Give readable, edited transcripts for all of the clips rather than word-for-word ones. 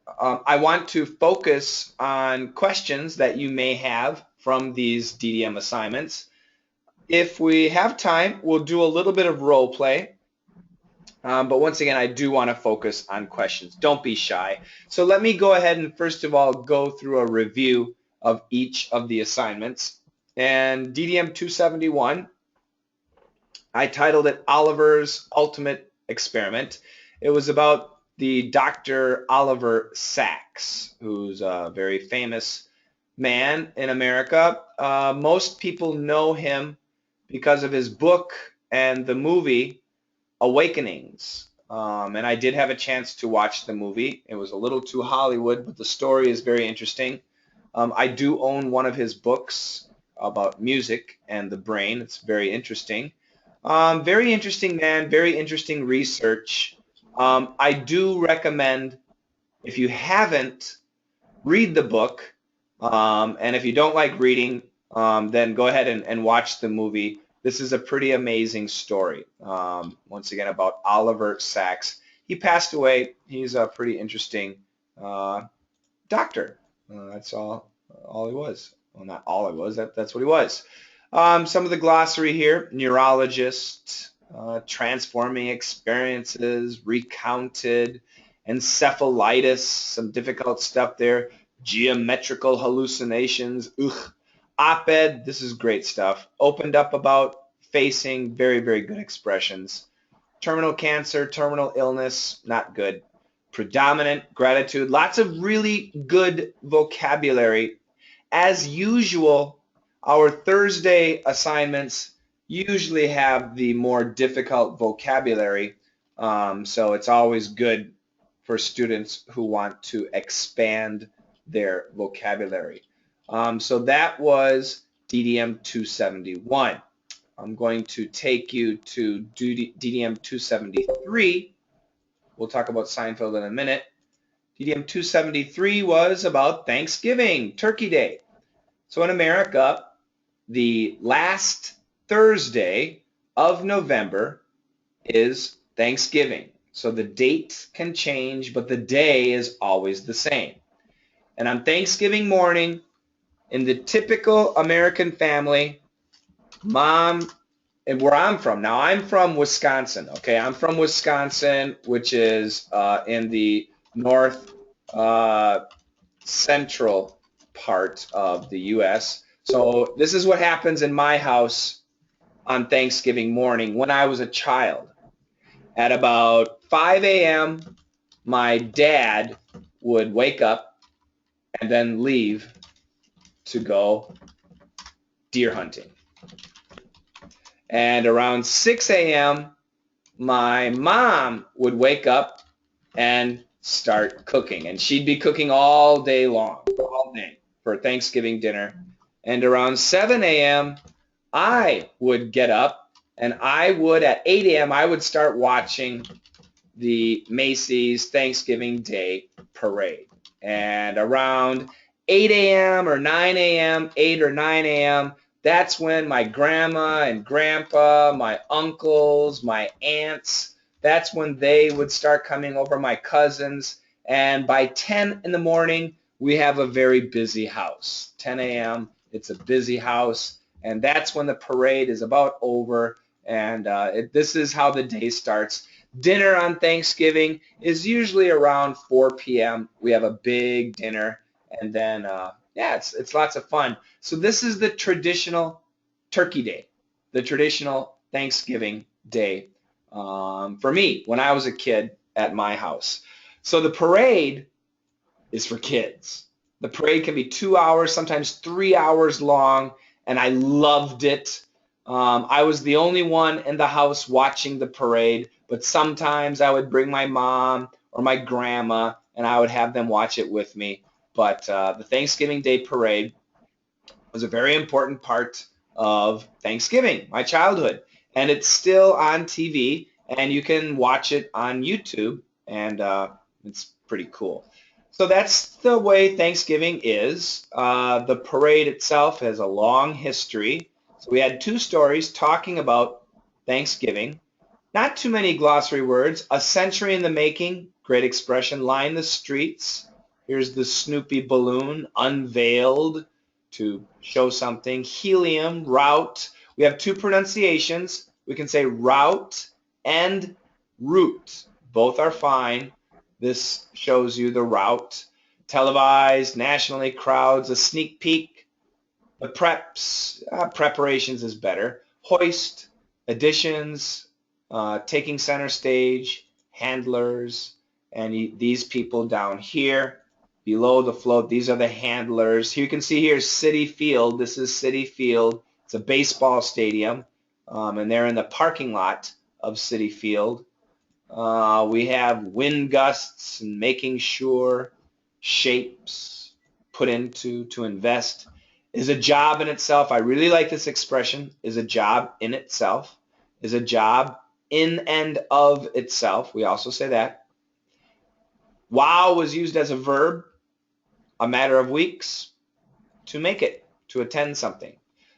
I want to focus on questions that you may have from these DDM assignments. If we have time, we'll do a little bit of role play. But once again, I do want to focus on questions. Don't be shy. So let me go ahead and first of all go through a review of each of the assignments. And DDM 271, I titled it Oliver's Ultimate Experiment. It was about the Dr. Oliver Sacks, who's a very famous man in America. Most people know him because of his book and the movie Awakenings. And I did have a chance to watch the movie. It was a little too Hollywood, but the story is very interesting. I do own one of his books about music and the brain. It's very interesting. Very interesting man, very interesting research. I do recommend, if you haven't, read the book. And if you don't like reading, then go ahead and watch the movie. This is a pretty amazing story. Once again, about Oliver Sacks. He passed away. He's a pretty interesting doctor. That's all he was. Well, not all he was. That's what he was. Some of the glossary here: neurologist, transforming experiences, recounted, encephalitis, some difficult stuff there, geometrical hallucinations, ugh, op-ed, this is great stuff. Opened up about facing, very, very good expressions. Terminal cancer, terminal illness, not good. Predominant gratitude, lots of really good vocabulary. As usual, our Thursday assignments usually have the more difficult vocabulary, so it's always good for students who want to expand their vocabulary. So that was DDM 271. I'm going to take you to DDM 273. We'll talk about Seinfeld in a minute. DDM 273 was about Thanksgiving, Turkey Day. So in America, the last Thursday of November is Thanksgiving. So the date can change, but the day is always the same. And on Thanksgiving morning, in the typical American family, mom, and where I'm from, now I'm from Wisconsin, okay? I'm from Wisconsin, which is in the north central part of the U.S. So this is what happens in my house on Thanksgiving morning when I was a child. At about 5 a.m., my dad would wake up and then leave to go deer hunting. And around 6 a.m., my mom would wake up and start cooking. And she'd be cooking all day long, all day for Thanksgiving dinner. And around 7 a.m., I would get up and I would, at 8 a.m., I would start watching the Macy's Thanksgiving Day Parade. And around 8 a.m. or 9 a.m., 8 or 9 a.m., that's when my grandma and grandpa, my uncles, my aunts, that's when they would start coming over, my cousins. And by 10 in the morning, we have a very busy house. 10 a.m., it's a busy house. And that's when the parade is about over. And this is how the day starts. Dinner on Thanksgiving is usually around 4 p.m. We have a big dinner, and then yeah, it's lots of fun. So this is the traditional Turkey Day, the traditional Thanksgiving day for me when I was a kid at my house. So the parade is for kids. The parade can be 2 hours, sometimes 3 hours long, and I loved it. I was the only one in the house watching the parade, but sometimes I would bring my mom or my grandma, and I would have them watch it with me. But the Thanksgiving Day Parade was a very important part of Thanksgiving, my childhood. And it's still on TV, and you can watch it on YouTube, and it's pretty cool. So that's the way Thanksgiving is. The parade itself has a long history. So we had two stories talking about Thanksgiving. Not too many glossary words. A century in the making, great expression. Line the streets, Here's the Snoopy balloon unveiled to show something. Helium, route. We have two pronunciations. We can say route and route. Both are fine. This shows you the route. Televised, nationally, crowds, a sneak peek. The preps, preparations is better. Hoist, additions, taking center stage, handlers, and these people down here below the float, these are the handlers. You can see here Citi Field. This is Citi Field. It's a baseball stadium, and they're in the parking lot of Citi Field. We have wind gusts and making sure, shapes put into to invest. Is a job in itself. I really like this expression. Is a job in itself. Is a job in and of itself. We also say that. Wow was used as a verb, a matter of weeks, to make it, to attend something.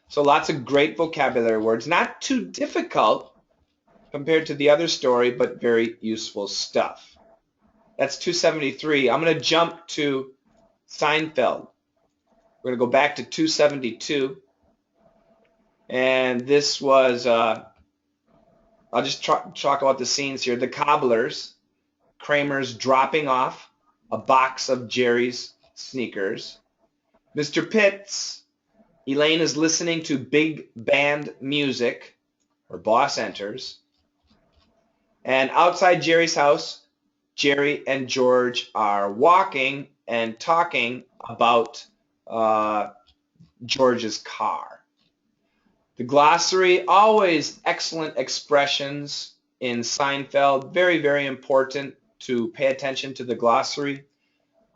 So lots of great vocabulary words. Not too difficult compared to the other story, but very useful stuff. That's 273. I'm going to jump to Seinfeld. We're going to go back to 272. And this was, I'll just talk about the scenes here. The cobblers, Kramer's dropping off a box of Jerry's sneakers. Mr. Pitts, Elaine is listening to big band music. Her boss enters. And outside Jerry's house, Jerry and George are walking and talking about George's car. The glossary, always excellent expressions in Seinfeld. Very, very important to pay attention to the glossary.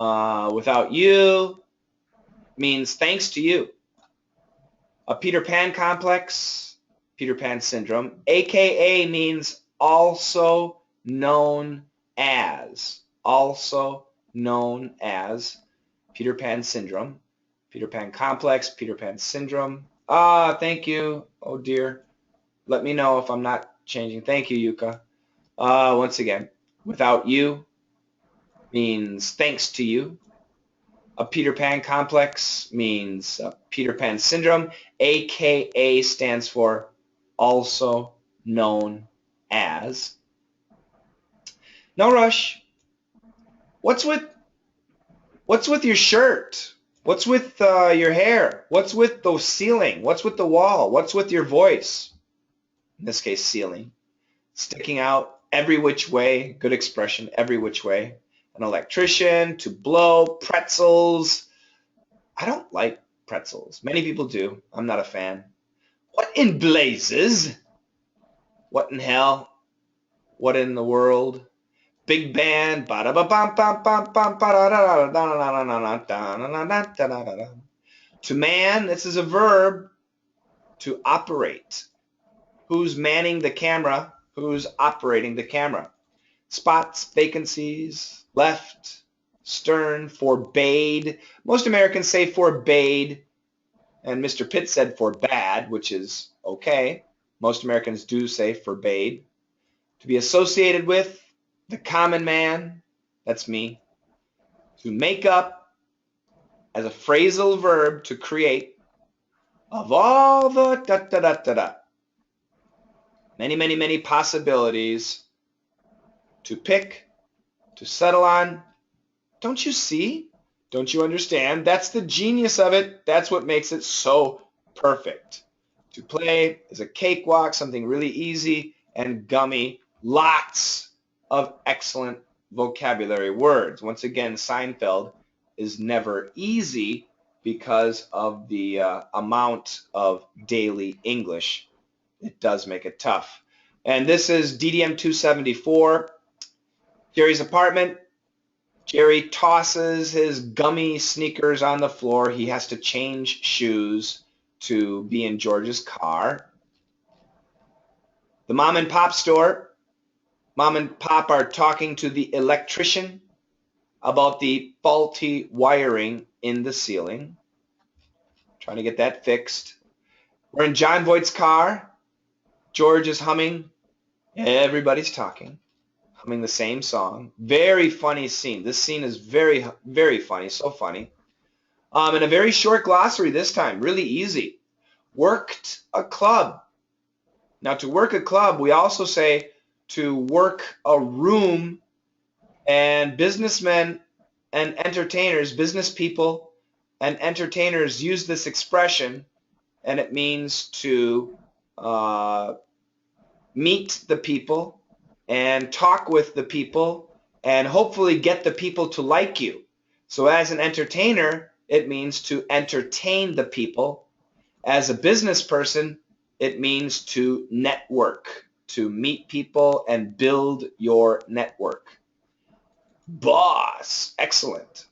Without you means thanks to you. A Peter Pan complex, Peter Pan syndrome. AKA means also known as. Also known as Peter Pan syndrome. Peter Pan complex, Peter Pan syndrome. Thank you. Oh dear. Let me know if I'm not changing. Thank you, Yuka. Once again, without you means thanks to you. A Peter Pan complex means Peter Pan syndrome. AKA stands for also known as. No rush. What's with your shirt? What's with your hair? What's with the ceiling? What's with the wall? What's with your voice? In this case, ceiling. Sticking out every which way. Good expression, every which way. An electrician, to blow, pretzels. I don't like pretzels. Many people do. I'm not a fan. What in blazes? What in hell? What in the world? Big band. To man, this is a verb. To operate. Who's manning the camera? Who's operating the camera? Spots, vacancies, left, stern, forbade. Most Americans say forbade, and Mr. Pitt said forbade, which is okay. Most Americans do say forbade. To be associated with, the common man, that's me. To make up, as a phrasal verb, to create, of all the da-da-da-da-da. Many, many, many possibilities. To pick, to settle on. Don't you see? Don't you understand? That's the genius of it. That's what makes it so perfect. To play is a cakewalk, something really easy and gummy. Lots of excellent vocabulary words. Once again, Seinfeld is never easy because of the amount of daily English. It does make it tough. And this is DDM 274. Jerry's apartment. Jerry tosses his gummy sneakers on the floor. He has to change shoes to be in George's car. The mom and pop store. Mom and pop are talking to the electrician about the faulty wiring in the ceiling. Trying to get that fixed. We're in John Voight's car. George is humming. Everybody's talking. humming the same song. Very funny scene. This scene is very, very funny, so funny. And a very short glossary this time, really easy. Worked a club. Now, to work a club, we also say to work a room, and businessmen and entertainers, business people and entertainers use this expression, and it means to meet the people and talk with the people and hopefully get the people to like you. So as an entertainer, it means to entertain the people. As a business person, it means to network, to meet people and build your network. Boss, excellent,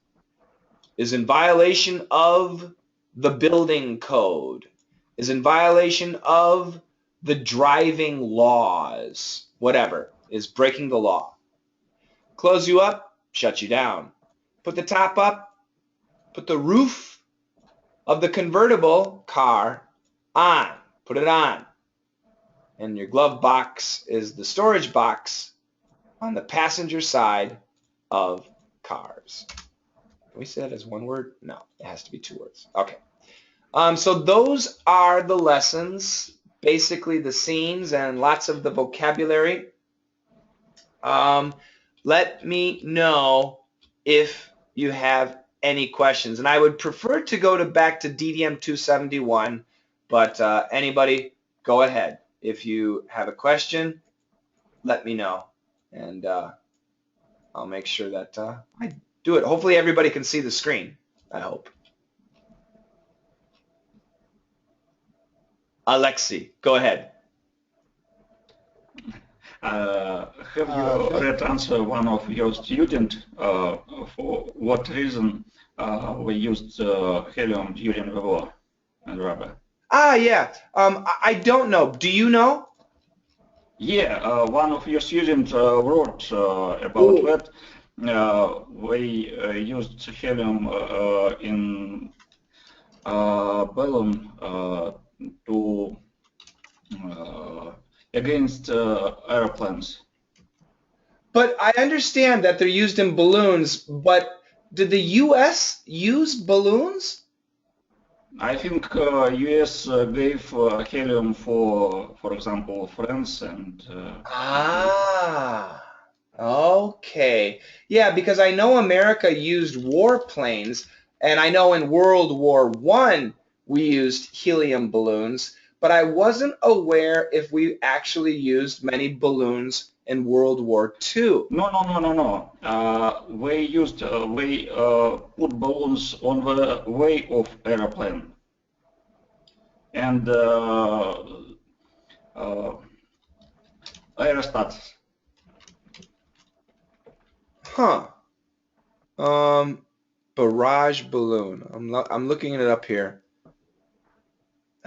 is in violation of the building code, is in violation of the driving laws, whatever, is breaking the law. Close you up, shut you down. Put the top up, put the roof of the convertible car on, put it on. And your glove box is the storage box on the passenger side of cars. Can we say that as one word? No, it has to be two words. Okay. So those are the lessons, basically the scenes and lots of the vocabulary. Let me know if you have any questions. And I would prefer to go back to DDM 271, but anybody, go ahead. If you have a question, let me know, and I'll make sure that I do it. Hopefully everybody can see the screen, I hope. Alexi, go ahead. Have you read answer one of your students for what reason we used helium during the war and rubber? Yeah. I don't know. Do you know? Yeah, one of your students wrote about Ooh. that. We used helium in balloon to against airplanes. But I understand that they're used in balloons, but did the US use balloons? I think US gave helium for example, France and Italy. Ah, okay. Yeah, because I know America used warplanes, and I know in World War One we used helium balloons, but I wasn't aware if we actually used many balloons in World War Two. No. We used we put balloons on the way of airplane, and aerostats. Huh. Um, Barrage balloon. I'm looking it up here.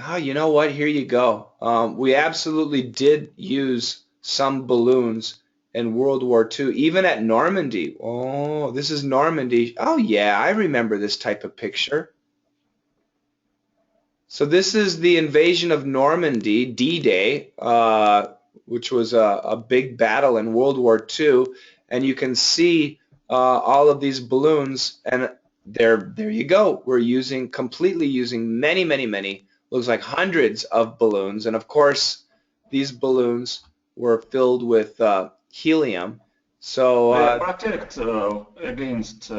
Oh, you know what? Here you go. We absolutely did use some balloons in World War II, even at Normandy. Oh, this is Normandy. Oh, yeah, I remember this type of picture. So this is the invasion of Normandy, D-Day, which was a big battle in World War II, and you can see all of these balloons, and there you go. We're completely using many, looks like hundreds of balloons, and of course these balloons were filled with helium. So They protect against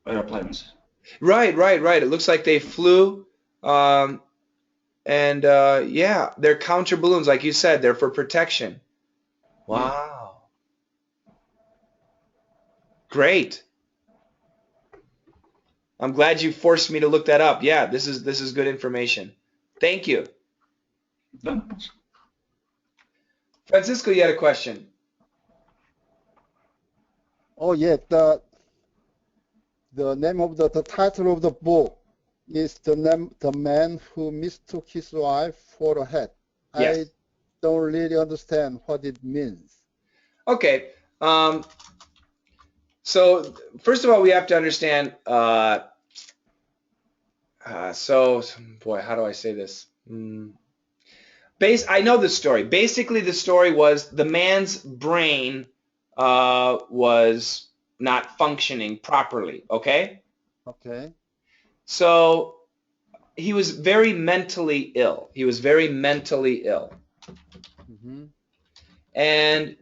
airplanes. right. It looks like they flew. Um, And yeah, they're counter balloons, like you said, they're for protection. Yeah. Wow. Great. I'm glad you forced me to look that up. Yeah, this is good information. Thank you. Francisco, you had a question. Oh yeah, the name of the title of the book is the man who mistook his wife for a hat. I Yes. don't really understand what it means. Okay. So first of all, we have to understand. So boy, how do I say this? I know the story. Basically, the story was the man's brain was not functioning properly, okay? Okay. So he was very mentally ill. He was very mentally ill. Mm-hmm. And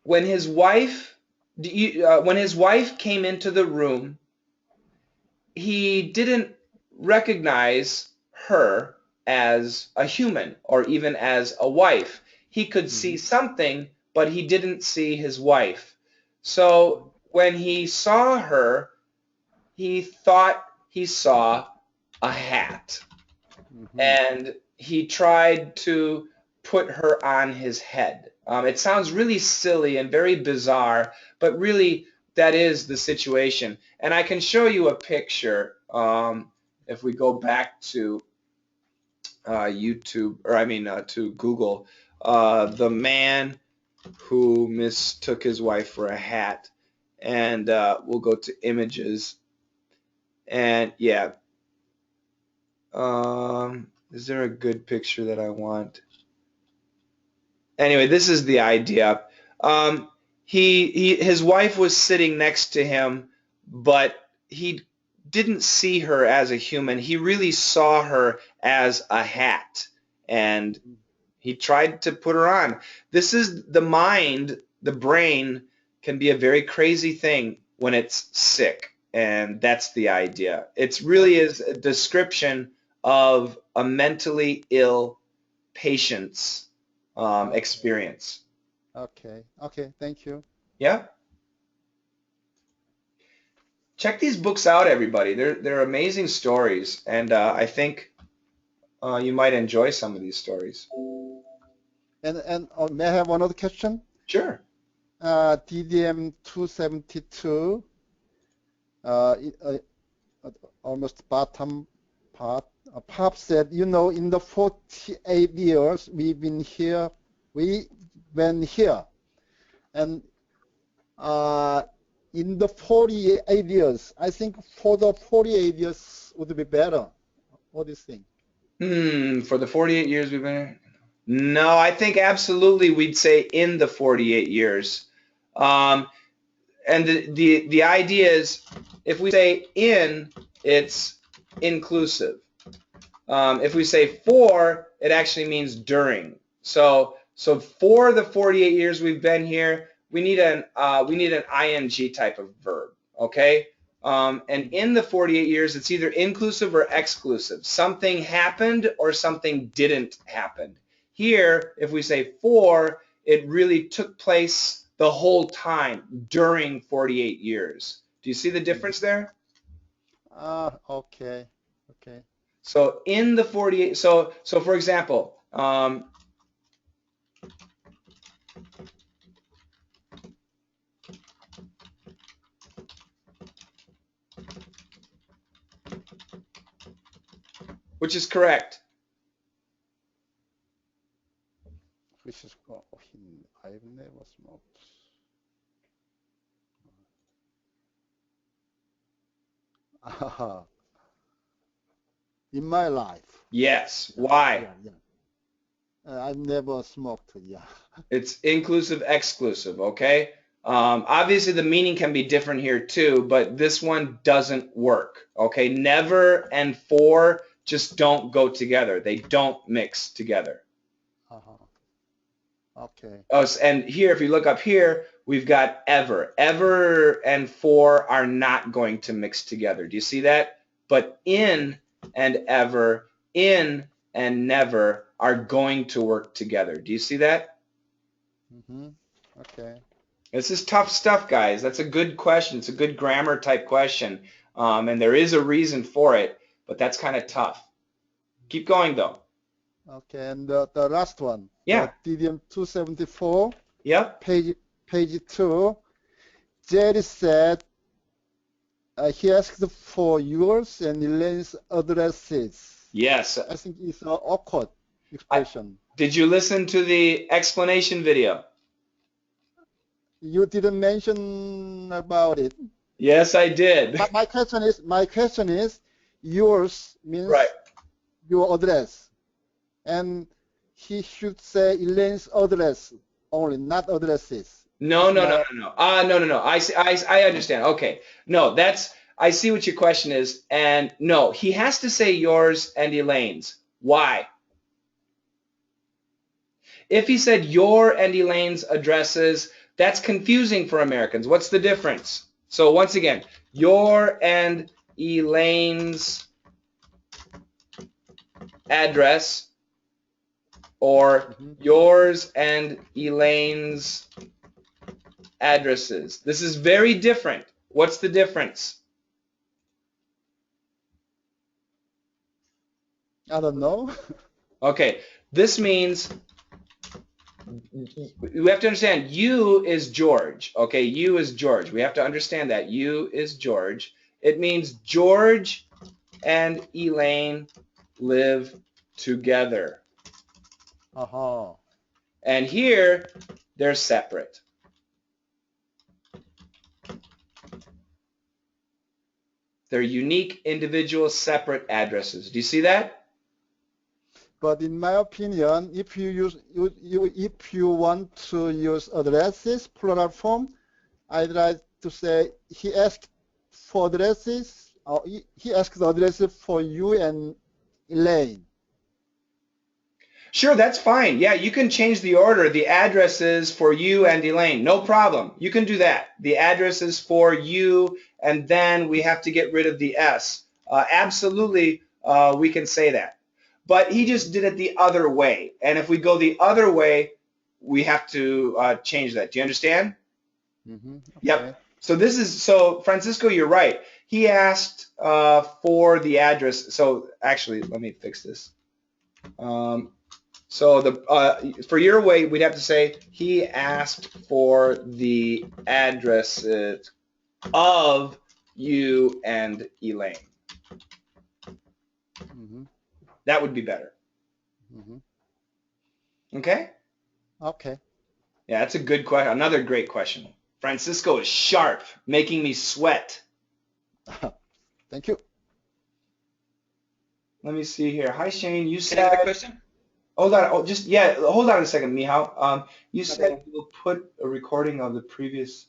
when his wife came into the room, he didn't recognize her as a human or even as a wife. He could see Mm-hmm. something, but he didn't see his wife. So when he saw her, he thought he saw a hat. Mm-hmm. And he tried to put her on his head. It sounds really silly and very bizarre, but really that is the situation. And I can show you a picture if we go back to YouTube, or I mean to Google, the man who mistook his wife for a hat. And we'll go to images. And yeah, is there a good picture that I want? Anyway, this is the idea. His wife was sitting next to him, but he didn't see her as a human. He really saw her as a hat, and he tried to put her on. This is the mind, the brain can be a very crazy thing when it's sick, and that's the idea. It really is a description of a mentally ill patient's experience. Okay. Okay. Thank you. Yeah? Check these books out, everybody. They're amazing stories, and I think you might enjoy some of these stories. And may I have another question? Sure. DDM 272. It, almost bottom part. Pop said, in the 48 years we've been here, and in the 48 years, I think for the 48 years would be better. What do you think? For the 48 years we've been here? No, I think absolutely we'd say in the 48 years. And the idea is if we say in, it's inclusive. If we say for, it actually means during. So for the 48 years we've been here, we need an ing type of verb, okay? And in the 48 years, it's either inclusive or exclusive. Something happened or something didn't happen. Here, if we say for, it really took place the whole time during 48 years. Do you see the difference there? Okay. Okay. So in the 48, so for example, which is correct? Which is, I've never smoked. In my life. Yes. Why? Yeah. I've never smoked. Yeah. It's inclusive, exclusive, okay? Obviously, the meaning can be different here too, but this one doesn't work, okay? Never and for just don't go together. They don't mix together. Okay. Oh, and here, if you look up here, we've got ever. Ever and for are not going to mix together. Do you see that? But in and ever, in and never are going to work together. Do you see that? Okay. This is tough stuff, guys. That's a good question. It's a good grammar type question. And there is a reason for it, but that's kind of tough. Keep going, though. Okay, and the last one. Yeah. The DDM 274. Yep. Page 2. Jerry said he asked for yours and Elaine's addresses. Yes. I think it's an awkward expression. Did you listen to the explanation video? You didn't mention about it. Yes, I did. My question is, yours means Right. your address, and he should say Elaine's address only, not addresses. No. No. I understand. Okay. No, I see what your question is. And no, he has to say yours and Elaine's. Why? If he said your and Elaine's addresses, that's confusing for Americans. What's the difference? So once again, your and Elaine's address or yours and Elaine's addresses. This is very different. What's the difference? I don't know. Okay, this means you have to understand you is George. Okay, you is George. We have to understand that you is George. It means George and Elaine live together. And here they're separate. They're unique, individual, separate addresses. Do you see that? But in my opinion, if you want to use addresses, plural form, I'd like to say he asked for addresses, or he asked the addresses for you and Elaine. Sure, that's fine. Yeah, you can change the order. The addresses for you and Elaine. No problem. You can do that. The addresses for you, and then we have to get rid of the S. Absolutely, we can say that. But he just did it the other way. And if we go the other way, we have to change that. Do you understand? Okay. Yep. So Francisco, you're right. He asked for the address. So actually, let me fix this. For your way, we'd have to say he asked for the addresses of you and Elaine. That would be better. Okay? Okay. Yeah, that's a good question. Another great question. Francisco is sharp, making me sweat. Thank you. Let me see here. Hi, Shane. You said... Can I have a question? Hold on. Hold on a second, Mihao. You said you will put a recording of the previous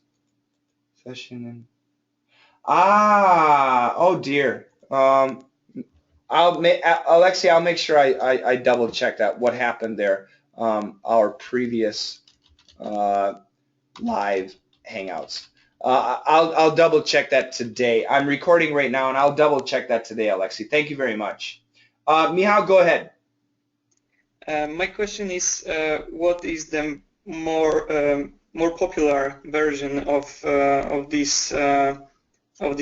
session in. Oh dear. Alexia, I'll make sure I double check that. What happened there? Our previous live hangouts. I'll double check that today. I'm recording right now, and I'll double check that today, Alexi. Thank you very much. Mihao, go ahead. My question is, what is the more popular version of this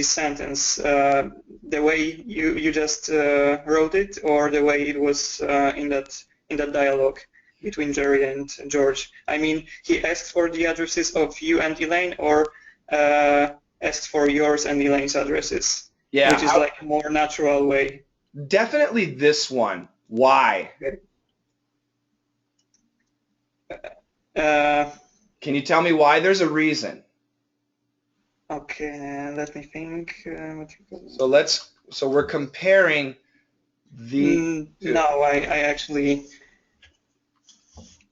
sentence? The way you just wrote it, or the way it was in that dialogue between Jerry and George? I mean, he asked for the addresses of you and Elaine, or asked for yours and Elaine's addresses? Yeah, which is like a more natural way. Definitely this one. Why? Can you tell me why? There's a reason. Okay, let me think. So we're comparing the. No,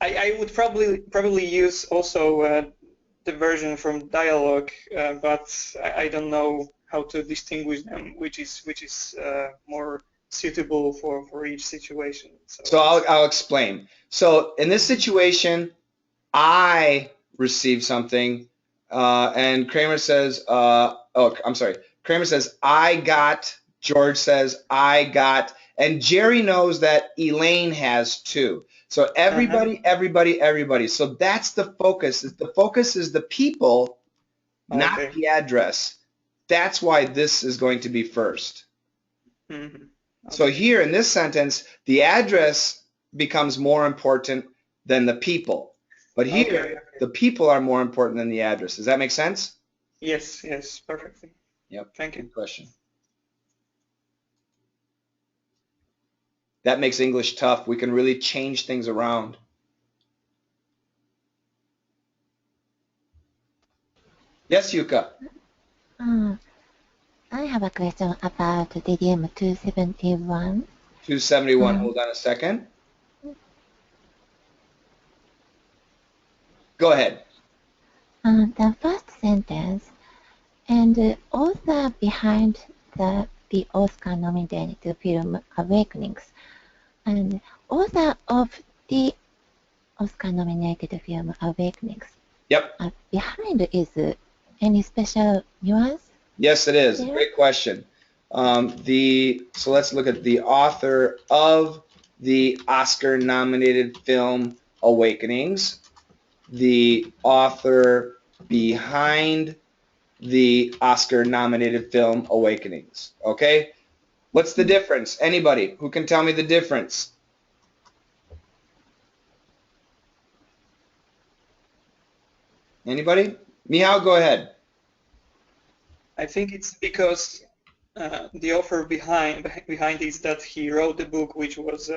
I would probably use also the version from dialogue, but I don't know how to distinguish them, which is more suitable for each situation. So I'll explain. So in this situation, I received something, and Kramer says, Kramer says, I got, George says, I got, and Jerry knows that Elaine has too. So everybody. So that's the focus. The focus is the people, not the address. That's why this is going to be first. So here in this sentence, the address becomes more important than the people. But here, the people are more important than the address. Does that make sense? Yes, perfectly. Yep. Thank you. Good question. That makes English tough. We can really change things around. Yes, Yuka. I have a question about DDM 271. 271. Hold on a second. Go ahead. The first sentence, and the author behind the Oscar-nominated film Awakenings, and author of the Oscar-nominated film Awakenings. Yep. Behind is any special nuance? Yes, it is. There? Great question. So let's look at the author of the Oscar-nominated film Awakenings, the author behind the Oscar-nominated film Awakenings. Okay? What's the difference? Anybody who can tell me the difference? Anybody? Mihao, go ahead. I think it's because the offer behind is that he wrote the book, which was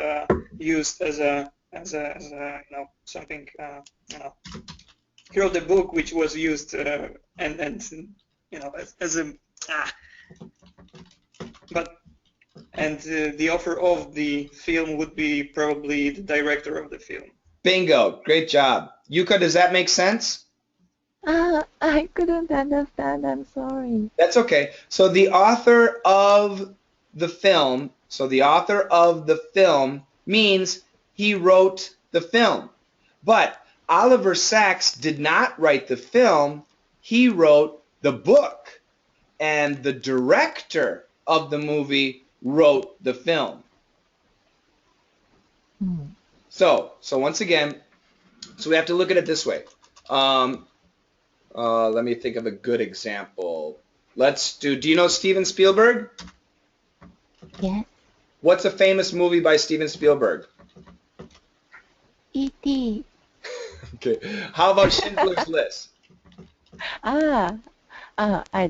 used as a something he wrote the book which was used and as a the author of the film would be probably the director of the film. Bingo. Great job. Yuka, does that make sense? I couldn't understand. I'm sorry. That's okay. So the author of the film, means he wrote the film. But Oliver Sacks did not write the film. He wrote the book. And the director of the movie wrote the film. So once again, so we have to look at it this way. Let me think of a good example. Do you know Steven Spielberg? Yes. What's a famous movie by Steven Spielberg? E.T. Okay. How about Schindler's List? I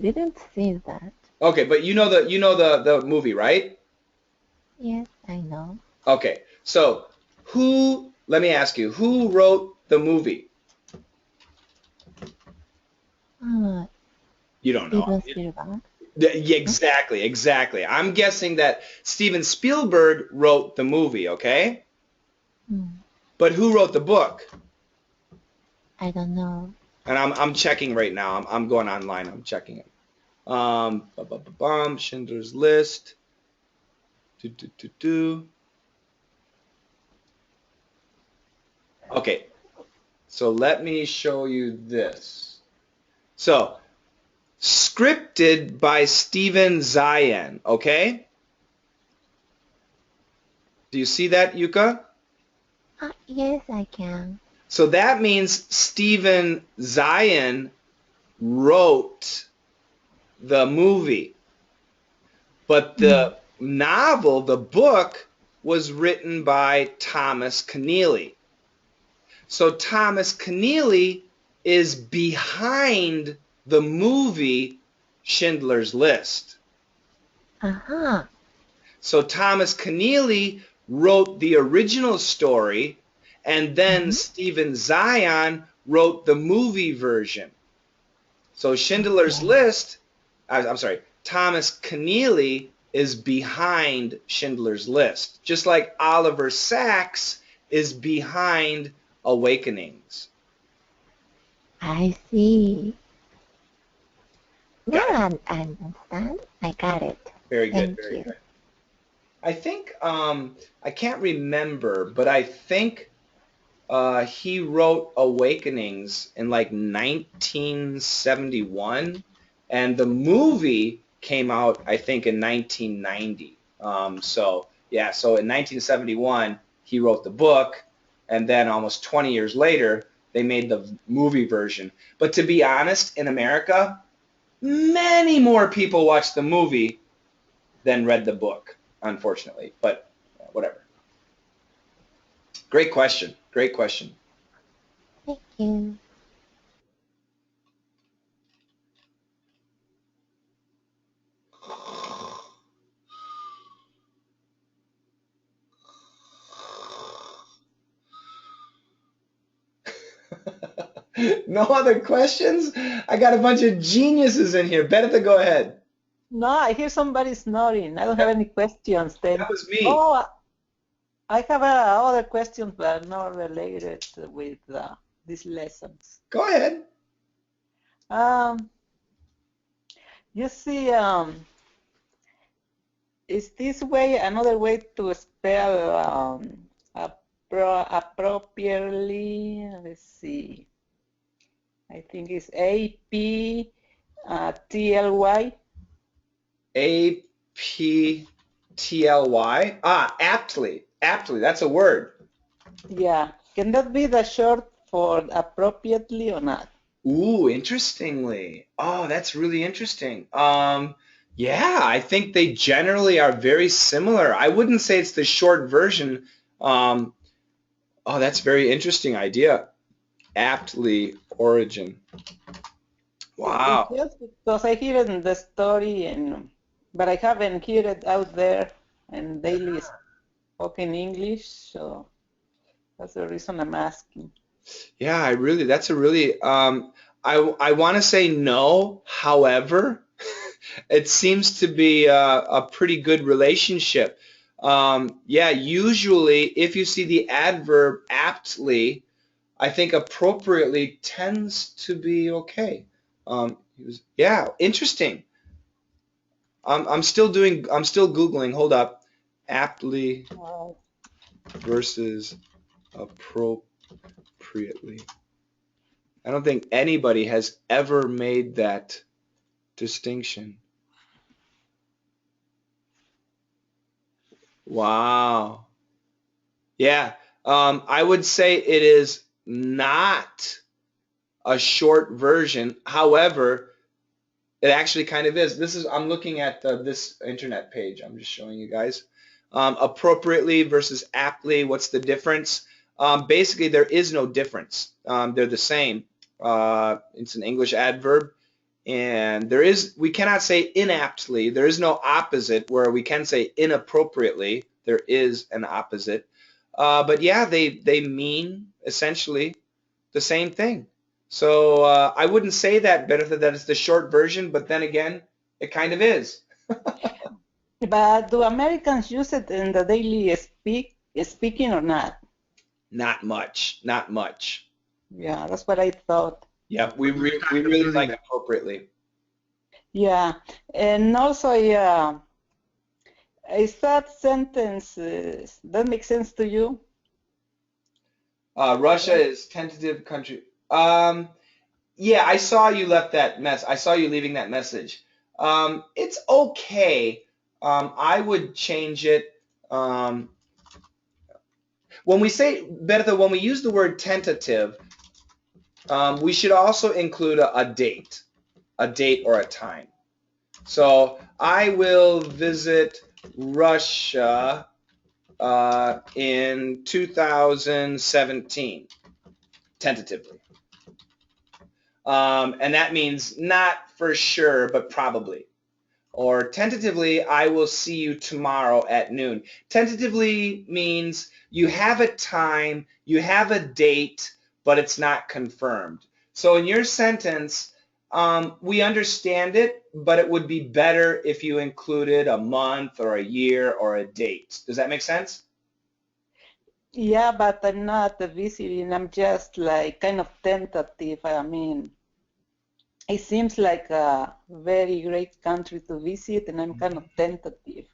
didn't see that. Okay, but you know the movie, right? Yes, I know. Okay. So let me ask you, who wrote the movie? You don't know. Steven Spielberg. Exactly. I'm guessing that Steven Spielberg wrote the movie, okay? But who wrote the book? I don't know. And I'm checking right now. I'm going online. I'm checking it. Schindler's List. Okay. So let me show you this. So, scripted by Steven Zayen, okay? Do you see that, Yuka? Yes, I can. So that means Steven Zayen wrote the movie. But the novel, the book, was written by Thomas Keneally. So Thomas Keneally is behind the movie Schindler's List. So Thomas Keneally wrote the original story, and then Steven Zayen wrote the movie version. So Schindler's List, Thomas Keneally is behind Schindler's List, just like Oliver Sacks is behind Awakenings. I see. Now I understand. I got it. Very good. Thank you. Good. I think I can't remember, but I think he wrote Awakenings in like 1971, and the movie came out I think in 1990. So in 1971 he wrote the book, and then almost 20 years later they made the movie version. But to be honest, in America, many more people watched the movie than read the book, unfortunately. But whatever. Great question. Great question. Thank you. No other questions? I got a bunch of geniuses in here. Benita, go ahead. No, I hear somebody snoring. I don't have any questions then. That was me. Oh, I have other questions, but not related with these lessons. Go ahead. You see, is this way another way to spell appropriately? Let's see. I think it's APTLY. APTLY. Aptly. Aptly. That's a word. Yeah. Can that be the short for appropriately or not? Ooh, interestingly. Oh, that's really interesting. Yeah, I think they generally are very similar. I wouldn't say it's the short version. Oh, that's very interesting idea. Aptly origin. Wow. Just because I hear it in the story, but I haven't heard it out there in daily spoken English, so that's the reason I'm asking. Yeah, that's a really, I want to say no. However, it seems to be a pretty good relationship. Yeah, usually if you see the adverb aptly, I think appropriately tends to be okay. Yeah, interesting. I'm still Googling. Hold up. Aptly versus appropriately. I don't think anybody has ever made that distinction. Wow. Yeah, I would say it is not a short version. However, it actually kind of is. I'm looking at this internet page. I'm just showing you guys. Appropriately versus aptly, what's the difference? Basically, there is no difference. They're the same. It's an English adverb. And we cannot say inaptly. There is no opposite where we can say inappropriately. There is an opposite. But yeah, they mean essentially the same thing. So I wouldn't say that, Bertha, that it's the short version, but then again, it kind of is. But do Americans use it in the daily speaking or not? Not much. Not much. Yeah, that's what I thought. Yeah, we really like appropriately. Yeah, and also, is that sentence, that makes sense to you? Russia is tentative country. Yeah, I saw you left that mess. I saw you leaving that message. It's okay. I would change it. When we say, Bertha, when we use the word tentative, we should also include a date or a time. So I will visit Russia in 2017, tentatively. And that means not for sure, but probably. Or tentatively, I will see you tomorrow at noon. Tentatively means you have a time, you have a date, but it's not confirmed. So in your sentence, we understand it, but it would be better if you included a month or a year or a date. Does that make sense? Yeah, but I'm not visiting. I'm just like kind of tentative. I mean, it seems like a very great country to visit, and I'm kind of tentative.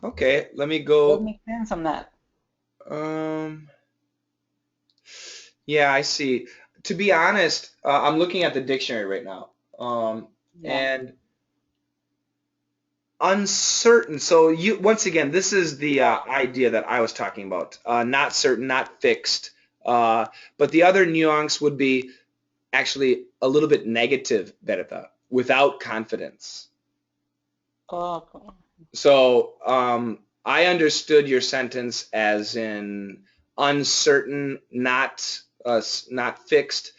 Okay, let me go. That makes sense or not? Yeah, I see. To be honest, I'm looking at the dictionary right now. And uncertain. So once again, this is the idea that I was talking about. Not certain, not fixed. But the other nuance would be actually a little bit negative, Bertha, without confidence. Okay. So I understood your sentence as in uncertain, not fixed,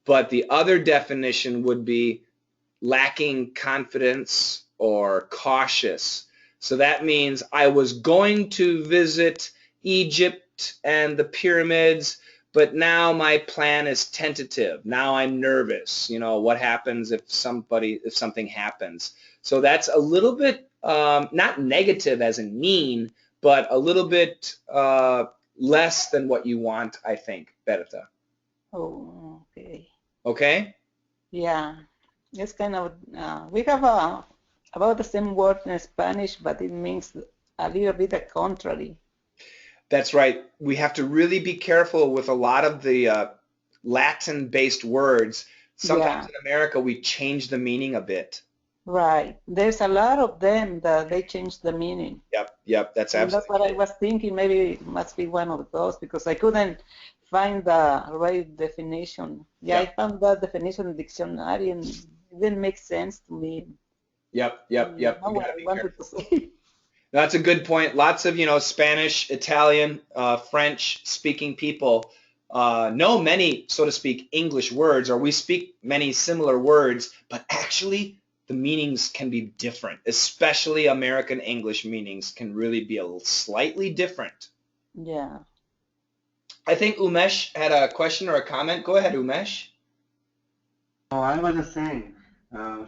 but the other definition would be lacking confidence or cautious. So that means I was going to visit Egypt and the pyramids, but now my plan is tentative. Now I'm nervous. You know, what happens if something happens? So that's a little bit not negative as in mean, but a little bit less than what you want, I think, Bertha. Oh, okay. Okay? Yeah, it's kind of, we have about the same word in Spanish, but it means a little bit contrary. That's right. We have to really be careful with a lot of the Latin-based words. Sometimes Yeah, in America we change the meaning a bit. right. There's a lot of them that they change the meaning. Yep, that's And that's absolutely what I was thinking. Maybe it must be one of those because I couldn't find the right definition. Yeah, I Yep, found that definition in the dictionary and it didn't make sense to me. yep. You We know what gotta I be wanted to careful. say. That's a good point. Lots of, Spanish, Italian, French speaking people know many, so to speak, English words, or we speak many similar words, but actually the meanings can be different, especially American English meanings can really be a slightly different. Yeah. I think Umesh had a question or a comment. Go ahead, Umesh. Oh, I was just saying,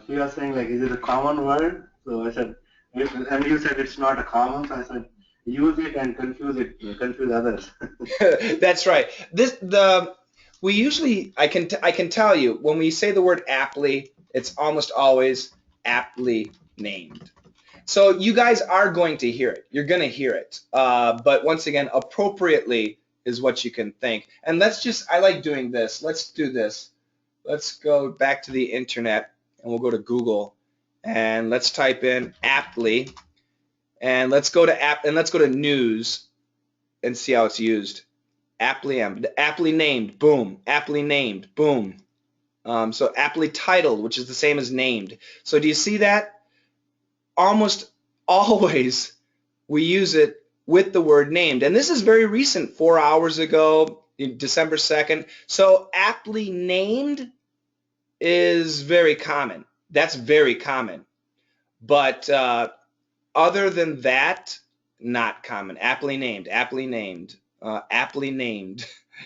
she was saying like, is it a common word? So I said, and you said it's not a common, so I said, use it and confuse others. That's right. We usually I can tell you when we say the word aptly, it's almost always aptly named. So you guys are going to hear it. You're going to hear it. But once again, appropriately is what you can think. And I like doing this. Let's do this. Let's go back to the internet and we'll go to Google and let's type in aptly and let's go to news and see how it's used. Aptly named, boom. Aptly named, boom. So aptly titled, which is the same as named. So do you see that? Almost always we use it with the word named. And this is very recent, 4 hours ago, December 2nd. So aptly named is very common. That's very common. But other than that, not common. Aptly named, aptly named, aptly named.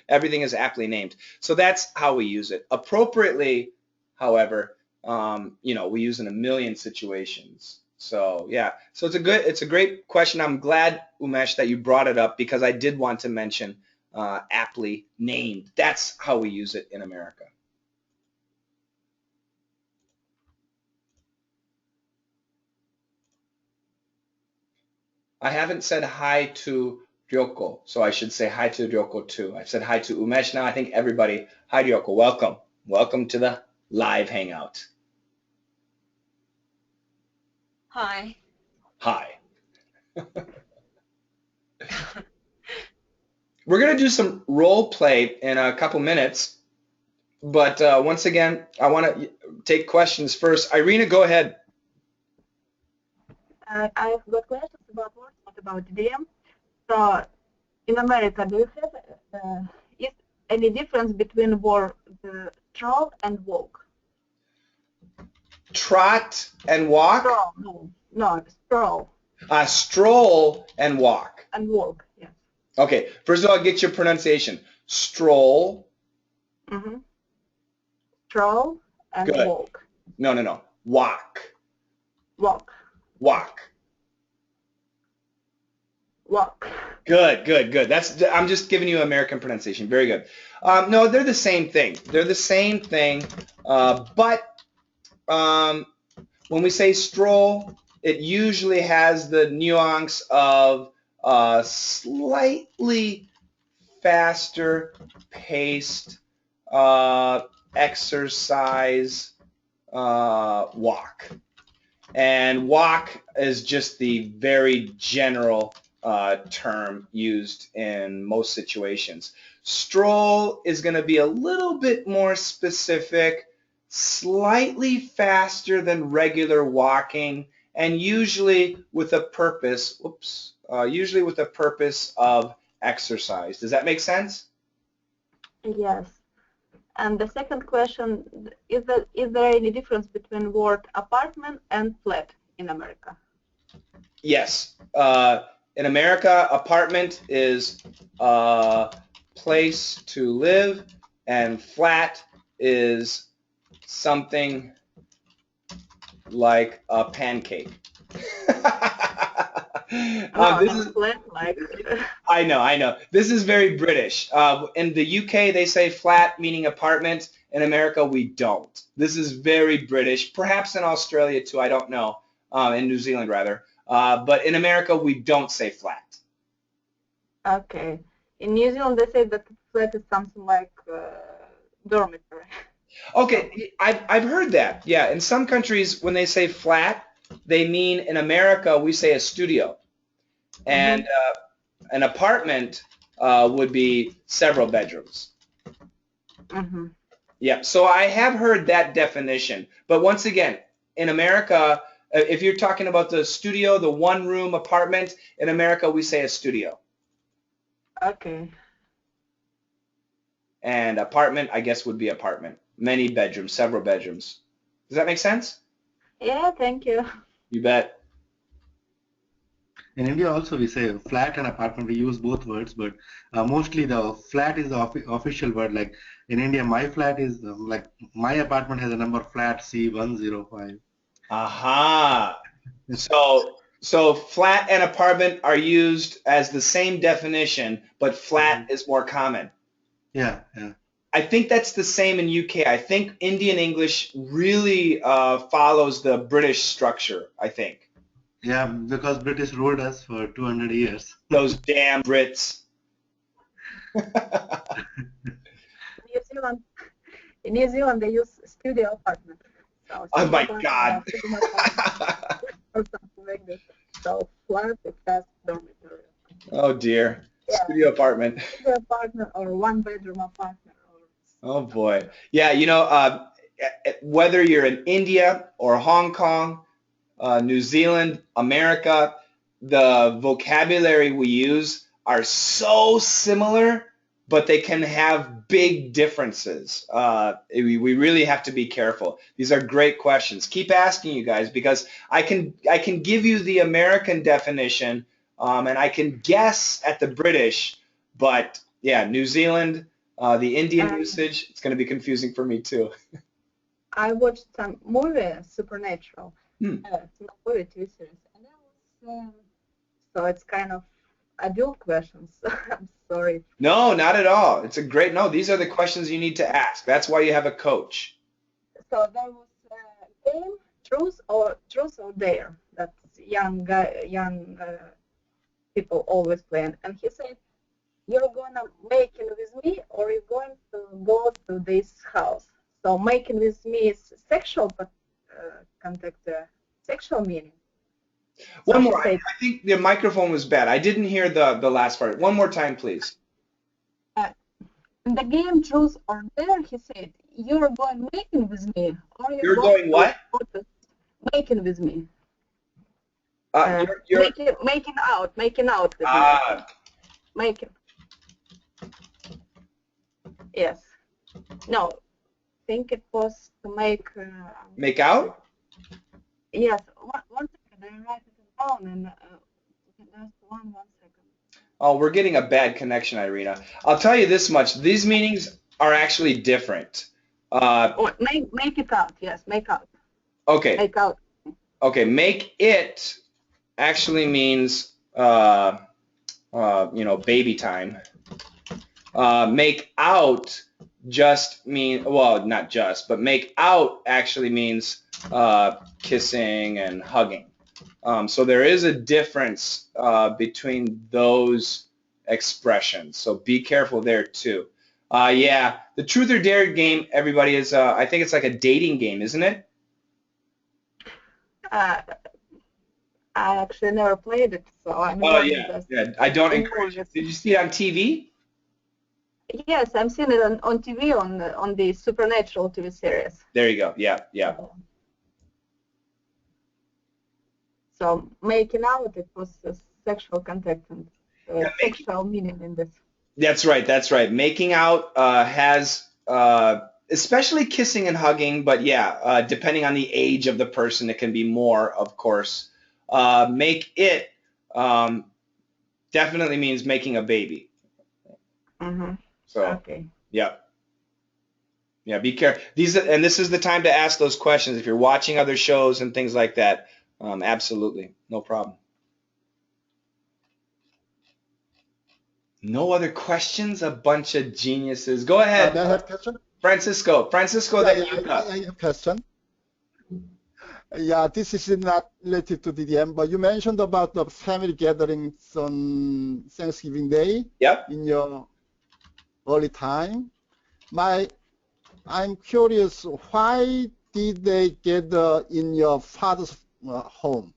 Everything is aptly named. So that's how we use it. Appropriately, however, we use in a million situations. So yeah, so it's a great question. I'm glad, Umesh, that you brought it up because I did want to mention aptly named. That's how we use it in America. I haven't said hi to Ryoko, so I should say hi to Ryoko too. I've said hi to Umesh now. I think everybody, hi Ryoko, welcome. Welcome to the live hangout. Hi. Hi. We're going to do some role play in a couple minutes, but once again, I want to take questions first. Irina, go ahead. I've got questions about words, not about idiom. So, in America, do you have is any difference between word stroll and walk? Trot and walk? Stroll, no, stroll. Stroll and walk. And walk, yes. Okay, first of all, get your pronunciation. Stroll. Mm-hmm. Stroll and Good. walk. No. Walk. Walk. Walk. Walk. Good. I'm just giving you American pronunciation. Very good. No, they're the same thing. But when we say stroll, it usually has the nuance of slightly faster paced exercise walk. And walk is just the very general term used in most situations. Stroll is going to be a little bit more specific, slightly faster than regular walking, and usually with a purpose, of exercise. Does that make sense? Yes. And the second question, is there any difference between word apartment and flat in America? Yes. In America, apartment is a place to live, and flat is something like a pancake. No, This not is, flat, like, I know. This is very British. In the UK, they say flat, meaning apartment. In America, we don't. This is very British. Perhaps in Australia too, I don't know. In New Zealand, rather. But in America, we don't say flat. okay. In New Zealand, they say that flat is something like dormitory. Okay, I've heard that. Yeah, in some countries, when they say flat, they mean in America, we say a studio. And an apartment would be several bedrooms. Mm-hmm. Yeah, so I have heard that definition. But once again, in America, if you're talking about the studio, the one-room apartment, in America, we say a studio. Okay. And apartment, I guess, would be apartment. Many bedrooms, several bedrooms. Does that make sense? Yeah, thank you. You bet. In India also we say flat and apartment, we use both words, but mostly the flat is the official word. Like in India, my flat is like my apartment has a number flat C105. Aha. So flat and apartment are used as the same definition, but flat is more common. Yeah. I think that's the same in UK. I think Indian English really follows the British structure, I think. Yeah, because British ruled us for 200 years. Those damn Brits. In New Zealand, they use studio apartment. So Oh my studio God. apartment, or something like this. So flat, it has dormitory. Oh dear. Yeah. Studio apartment. Studio apartment or one-bedroom apartment. Oh boy. Yeah, whether you're in India or Hong Kong, New Zealand, America, the vocabulary we use are so similar, but they can have big differences. We really have to be careful. These are great questions. Keep asking, you guys, because I can give you the American definition, and I can guess at the British, but yeah, New Zealand, the Indian usage, it's going to be confusing for me too. I watched some movie, Supernatural, movie TV series, and that was so it's kind of adult questions. I'm sorry. No, not at all. It's a great no. These are the questions you need to ask. That's why you have a coach. So there was a game, truth or dare, that young people always play, and he said, "You're gonna make it with me, or you're going to go to this house." So making with me is sexual, but contact sexual meaning. One more. I think the microphone was bad. I didn't hear the last part. One more time, please. In the game Truth or Dare, he said, "You're going making with me, or you're going what? Making with me." You're making out with me. Making. Yes. No. Think it was to make. Make out? Yes. One second. I write it down, and just one second. Oh, we're getting a bad connection, Irina. I'll tell you this much: these meanings are actually different. Make it out. Yes, make out. Okay. Make out. Okay. Make it actually means baby time. Make out just not just, but make out actually means kissing and hugging. So there is a difference between those expressions. So be careful there too. Yeah, the Truth or Dare game, everybody, is I think it's like a dating game, isn't it? I actually never played it, so I'm not. Oh yeah. I don't encourage it. Did you see it on TV? Yes, I'm seeing it on TV on the Supernatural TV series. There you go. Yeah. So making out, it was a sexual contact and sexual meaning in this. That's right. Making out has especially kissing and hugging, but yeah, depending on the age of the person, it can be more, of course. Make it definitely means making a baby. Mm-hmm. So, okay. Yeah, be careful. This is the time to ask those questions if you're watching other shows and things like that. Absolutely, no problem. No other questions? A bunch of geniuses. Go ahead, May I have question? Francisco. Francisco, Yeah, then yeah, Yuka. I have question. Yeah, this is not related to DDM, but you mentioned about the family gatherings on Thanksgiving Day Yep. in your early time. I'm curious, why did they gather in your father's home,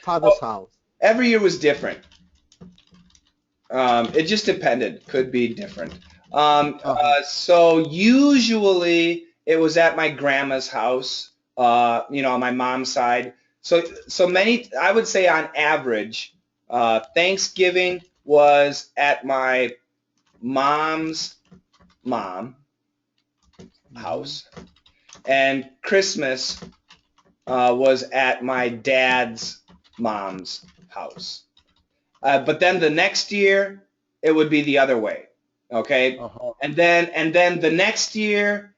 father's house? Every year was different. It just depended. Could be different. So usually it was at my grandma's house, on my mom's side. So many, I would say on average, Thanksgiving was at my mom's mom house, and Christmas was at my dad's mom's house. But then the next year, it would be the other way. Okay. And then the next year,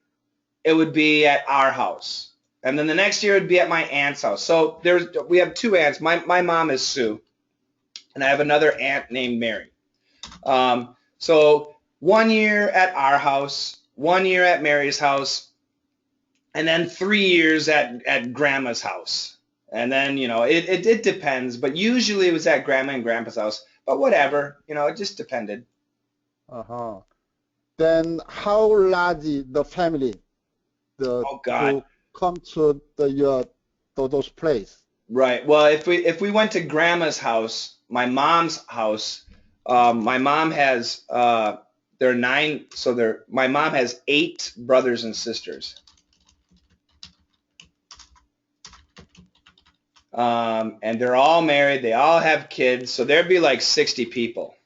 it would be at our house. And then the next year, it would be at my aunt's house. So we have two aunts. My mom is Sue, and I have another aunt named Mary. So 1 year at our house, 1 year at Mary's house, and then 3 years at Grandma's house. And then, it depends, but usually it was at Grandma and Grandpa's house. But whatever, it just depended. Then how large the family Oh God. to come to those place? Right. Well, if we went to Grandma's house, my mom's house, my mom has there are 9, so my mom has 8 brothers and sisters. And they're all married. They all have kids. So there'd be like 60 people.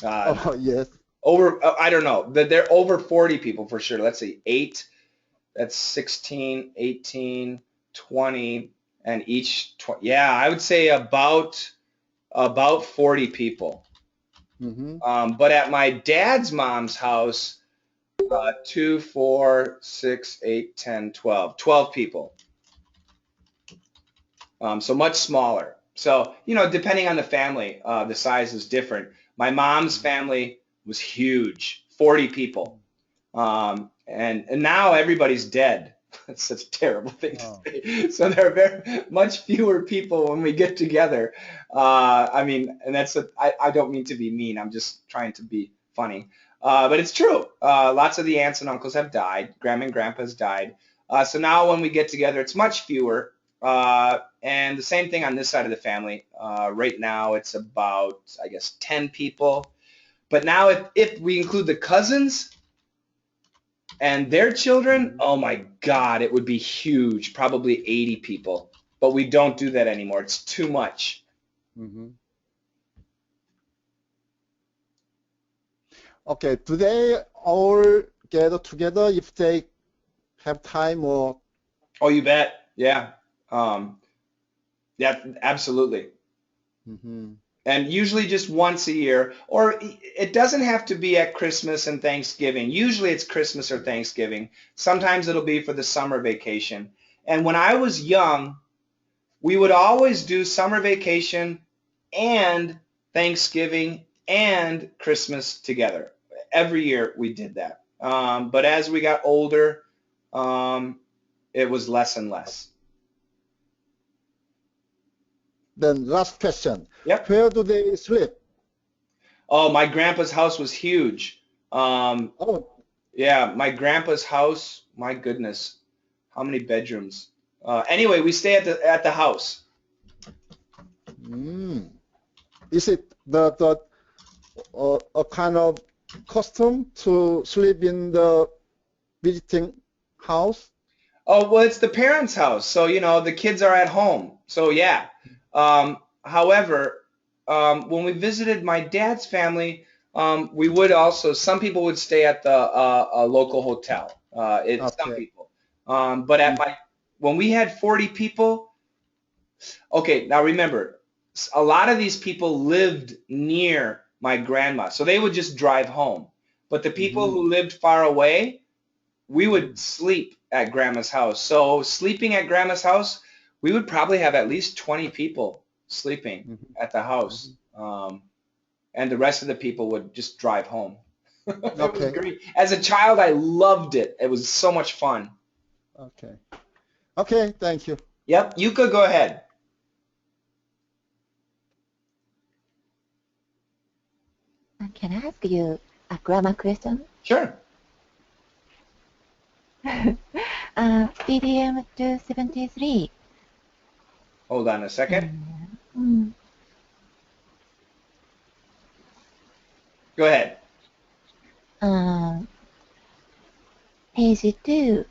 Yes. I don't know. They're over 40 people for sure. Let's see. 8, that's 16, 18, 20, and each, yeah, I would say about 40 people. But at my dad's mom's house, 2, 4, 6, 8, 10, 12 people. So much smaller. So, depending on the family, the size is different. My mom's family was huge, 40 people. And now everybody's dead. That's such a terrible thing to say. So there are very much fewer people when we get together. And I don't mean to be mean. I'm just trying to be funny. But it's true. Lots of the aunts and uncles have died. Grandma and grandpa's died. So now when we get together, it's much fewer. And the same thing on this side of the family. Right now it's about, I guess, 10 people. But now if we include the cousins and their children, oh my God, it would be huge, probably 80 people. But we don't do that anymore. It's too much. Okay, do they all gather together if they have time or? Oh, you bet. Yeah. Yeah, absolutely. And usually just once a year, or it doesn't have to be at Christmas and Thanksgiving. Usually it's Christmas or Thanksgiving. Sometimes it'll be for the summer vacation. And when I was young, we would always do summer vacation and Thanksgiving and Christmas together. Every year we did that. But as we got older, it was less and less. Then last question. Yep. Where do they sleep? Oh, my grandpa's house was huge. Yeah, my grandpa's house, my goodness, how many bedrooms? Anyway, we stay at the house. Is it a kind of custom to sleep in the visiting house? Oh, well, it's the parents' house, so the kids are at home. So yeah. However, when we visited my dad's family, we would also, some people would stay at the local hotel. Some people. But when we had 40 people, okay, now remember, a lot of these people lived near my grandma, so they would just drive home. But the people who lived far away, we would sleep at grandma's house. So sleeping at grandma's house, we would probably have at least 20 people sleeping at the house. and the rest of the people would just drive home. It was Okay. great. As a child, I loved it. It was so much fun. Okay. Okay, thank you. Yep, Yuka, go ahead. Can I ask you a grammar question? Sure. DDM 273. Hold on a second. Mm, Go ahead. Page 2.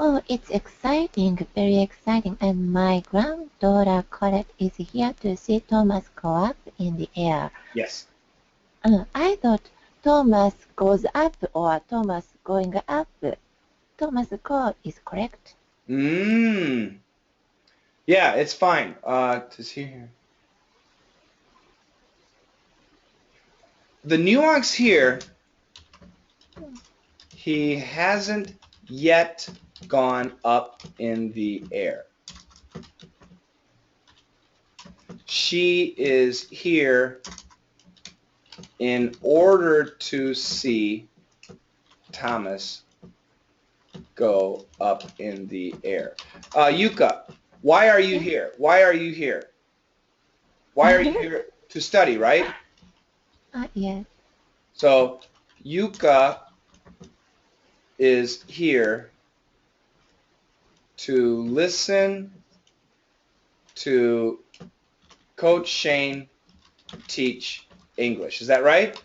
Oh, it's exciting, very exciting. And my granddaughter Colette is here to see Thomas go up in the air. Yes. I thought Thomas goes up or Thomas going up. Thomas go is correct. Yeah, it's fine. To see here. The nuance here, he hasn't yet gone up in the air. She is here in order to see Thomas go up in the air. Yuka, why are you here? Why are you here? Why are you here? To study, right? Yes. So Yuka is here to listen to Coach Shane teach English. Is that right?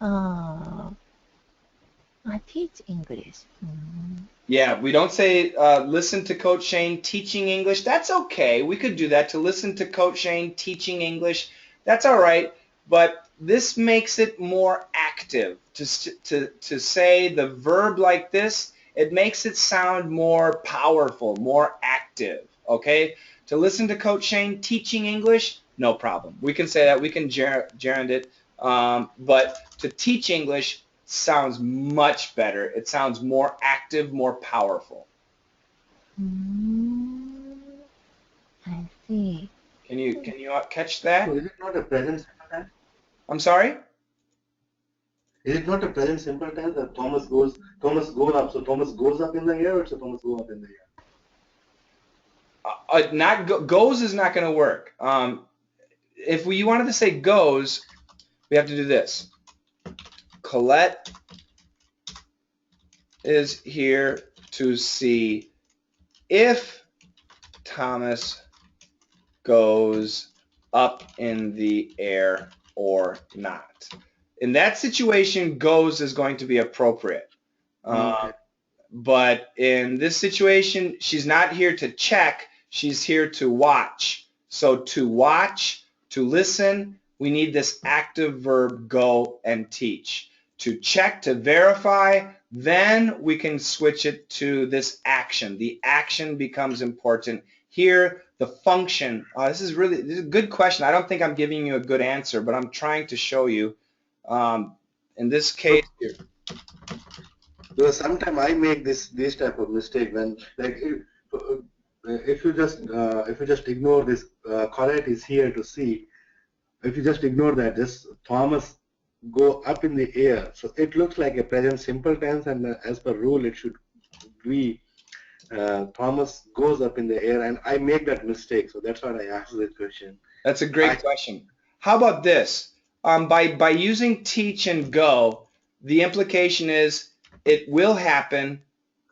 I teach English. Yeah, we don't say listen to Coach Shane teaching English. That's okay. We could do that, to listen to Coach Shane teaching English. That's all right. But this makes it more active. To say the verb like this, it makes it sound more powerful, more active. Okay? To listen to Coach Shane teaching English, no problem. We can say that. We can gerund it. But to teach English sounds much better. It sounds more active, more powerful. I see. Can you catch that? So is it not a present simple tense? I'm sorry? Is it not a present simple tense that Thomas goes up, so Thomas goes up in the air, or so Thomas go up in the air? Goes is not going to work. If you wanted to say goes, we have to do this. Colette is here to see if Thomas goes up in the air or not. In that situation, goes is going to be appropriate. Okay. But in this situation, she's not here to check. She's here to watch. So to watch, to listen, we need this active verb go and teach. To check, to verify, then we can switch it to this action. The action becomes important. Here, the function. This is a good question. I don't think I'm giving you a good answer, but I'm trying to show you. In this case here. Because sometimes I make this type of mistake when, like, if you just ignore this, Colette is here to see. If you just ignore that, just Thomas go up in the air. So it looks like a present simple tense, and as per rule, it should be Thomas goes up in the air, and I make that mistake. So that's why I asked this question. That's a great question. How about this? By using teach and go, the implication is it will happen,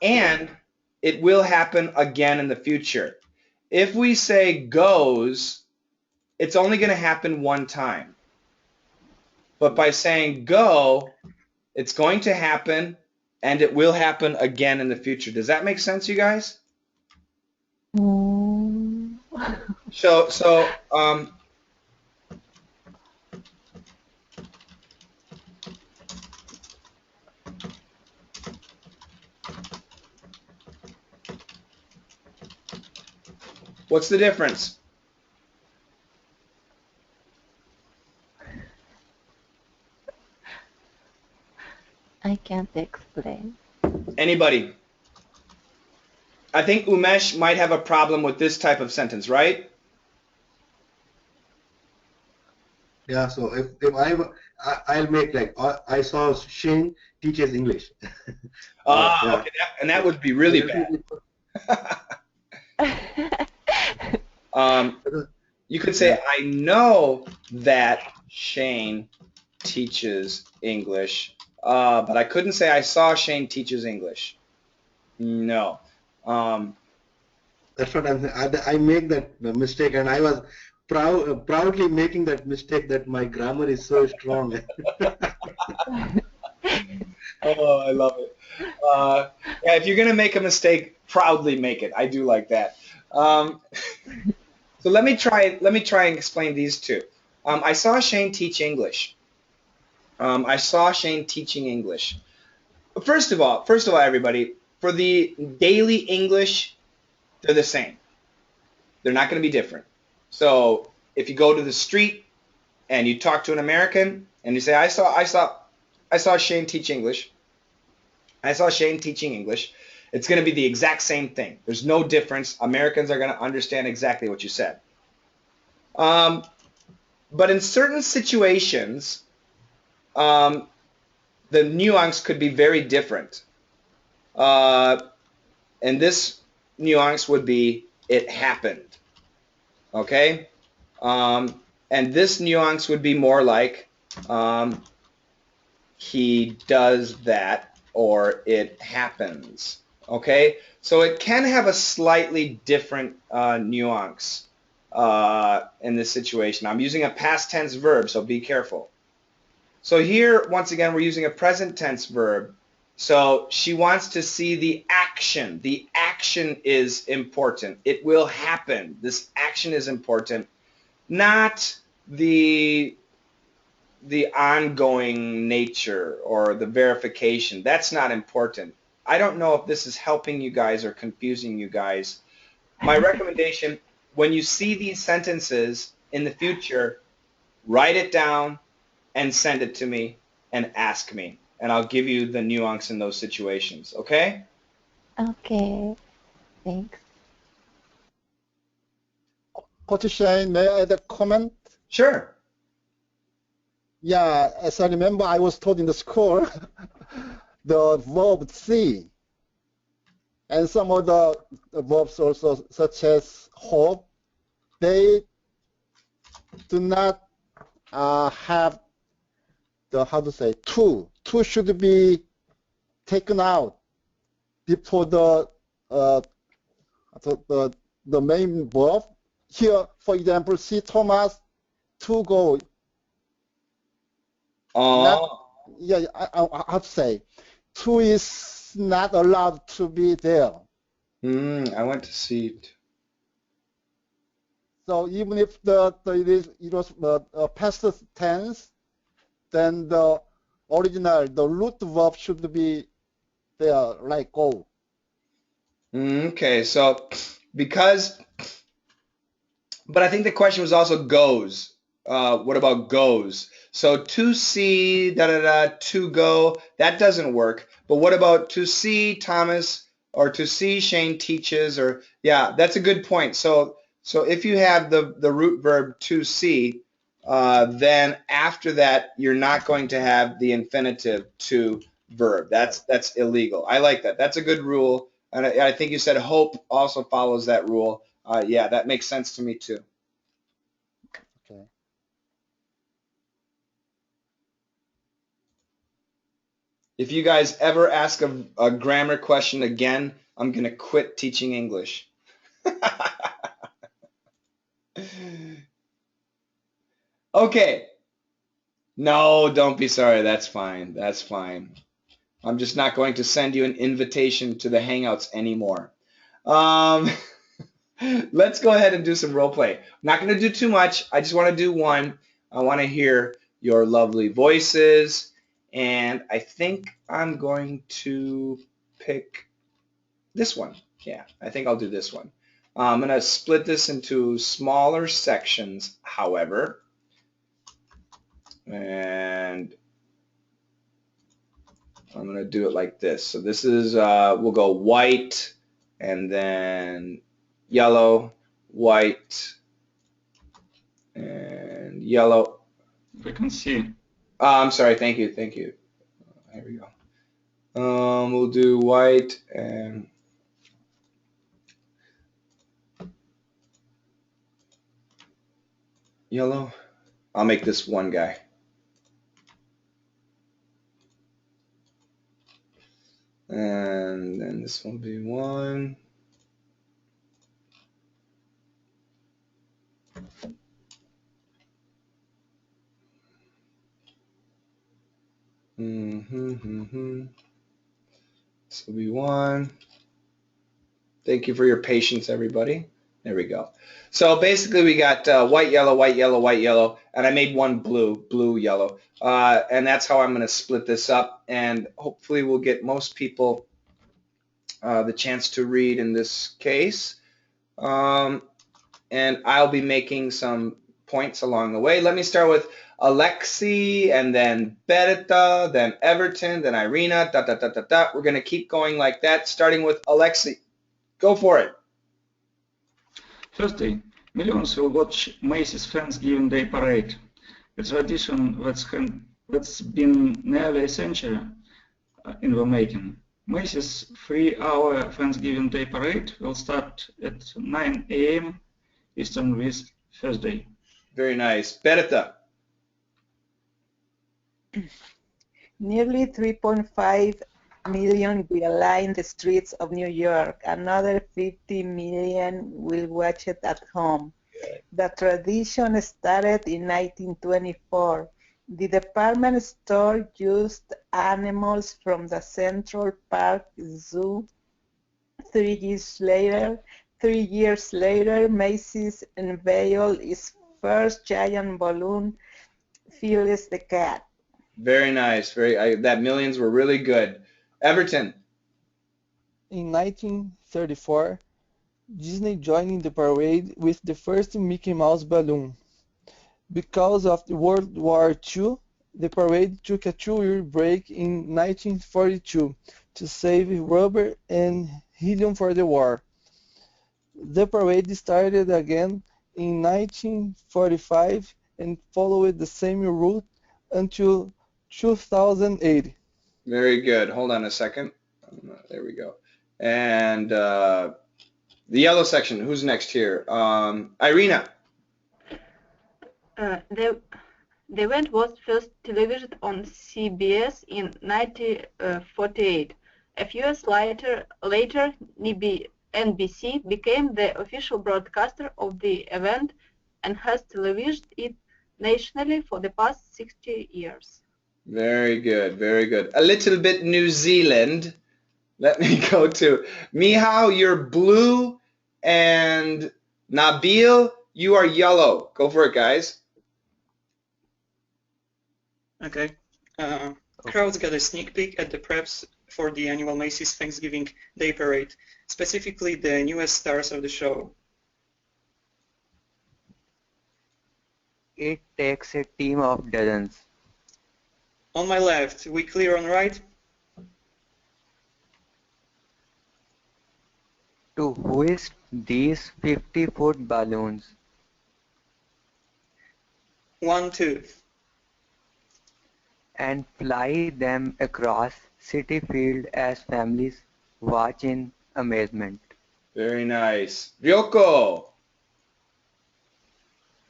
and it will happen again in the future. If we say goes, it's only going to happen one time. But by saying go, it's going to happen, and it will happen again in the future. Does that make sense, you guys? So what's the difference? I can't explain. Anybody? I think Umesh might have a problem with this type of sentence, right? Yeah, so if I'll make like I saw Shane teaches English. Yeah. Okay, and that would be really bad. You could say, Yeah. I know that Shane teaches English, but I couldn't say I saw Shane teaches English. No. That's what I'm saying. I make that mistake, and I was proudly making that mistake that my grammar is so strong. Oh, I love it. Yeah, if you're gonna make a mistake, proudly make it. I do like that. So let me try and explain these two. I saw Shane teach English. I saw Shane teaching English. First of all, everybody, for the daily English, they're the same. They're not going to be different. So if you go to the street and you talk to an American and you say, I saw Shane teach English. I saw Shane teaching English. It's going to be the exact same thing. There's no difference. Americans are going to understand exactly what you said. But in certain situations, the nuance could be very different. And this nuance would be, it happened. Okay? And this nuance would be more like, he does that, or it happens. Okay? So it can have a slightly different nuance in this situation. I'm using a past tense verb, so be careful. So here, once again, we're using a present tense verb. So she wants to see the action. The action is important. It will happen. This action is important, not the ongoing nature or the verification. That's not important. I don't know if this is helping you guys or confusing you guys. My recommendation, when you see these sentences in the future, write it down and send it to me and ask me, and I'll give you the nuance in those situations, okay? Okay, thanks. Coach Shane, may I add a comment? Sure. Yeah, as I remember, I was taught in the school the verb see, and some of the verbs also, such as hope, they do not have the, how to say, to. To should be taken out before the main verb. Here, for example, see Thomas to go. Not, yeah, I have to say, to is not allowed to be there. I went to see it. So even if it was past tense, then the original, the root verb should be there, like go. Okay, so because, but I think the question was also goes. What about goes? So to see, to go, that doesn't work. But what about to see Thomas or to see Shane teaches, or yeah, that's a good point. So if you have the root verb to see, then after that you're not going to have the infinitive to verb. That's illegal. I like that. That's a good rule. And I think you said hope also follows that rule. Yeah, that makes sense to me too. Okay. If you guys ever ask a grammar question again, I'm going to quit teaching English. Okay. No, don't be sorry. That's fine. That's fine. I'm just not going to send you an invitation to the Hangouts anymore. Let's go ahead and do some role play. I'm not going to do too much. I just want to do one. I want to hear your lovely voices. And I think I'm going to pick this one. Yeah, I think I'll do this one. I'm going to split this into smaller sections, however. And I'm going to do it like this. So this is, we'll go white and then yellow, white, and yellow. We can see. I'm sorry. Thank you. Thank you. Here we go. We'll do white and yellow. I'll make this one guy. And then this one will be one. This will be one. Thank you for your patience, everybody. There we go. So basically we got white, yellow, white, yellow, white, yellow, and I made one blue, blue, yellow. And that's how I'm going to split this up, and hopefully we'll get most people the chance to read in this case. And I'll be making some points along the way. Let me start with Alexi, and then Berta, then Everton, then Irina, dot, dot, dot, dot, dot. We're going to keep going like that, starting with Alexi. Go for it. Thursday, millions will watch Macy's Thanksgiving Day Parade. A tradition that's been nearly a century in the making. Macy's 3-hour Thanksgiving Day Parade will start at 9 a.m. Eastern this Thursday. Very nice. Berta. Nearly 3.5 million will line the streets of New York. Another 50 million will watch it at home. The tradition started in 1924. The department store used animals from the Central Park Zoo. 3 years later, Macy's unveiled its first giant balloon, Phyllis the Cat. Very nice. That millions were really good. Everton. In 1934, Disney joined the parade with the first Mickey Mouse balloon. Because of World War II, the parade took a 2-year break in 1942 to save rubber and helium for the war. The parade started again in 1945 and followed the same route until 2008. Very good. Hold on a second. There we go. And the yellow section, who's next here? Irina. The event was first televised on CBS in 1948. A few years later, NBC became the official broadcaster of the event and has televised it nationally for the past 60 years. Very good, very good. A little bit New Zealand. Let me go to Mihao, you're blue, and Nabil, you are yellow. Go for it, guys. Okay. Crowds got a sneak peek at the preps for the annual Macy's Thanksgiving Day Parade, specifically the newest stars of the show. It takes a team of dozens. On my left, we clear on right? To hoist these 50-foot balloons. 1, 2. And fly them across Citi Field as families watch in amazement. Very nice. Ryoko.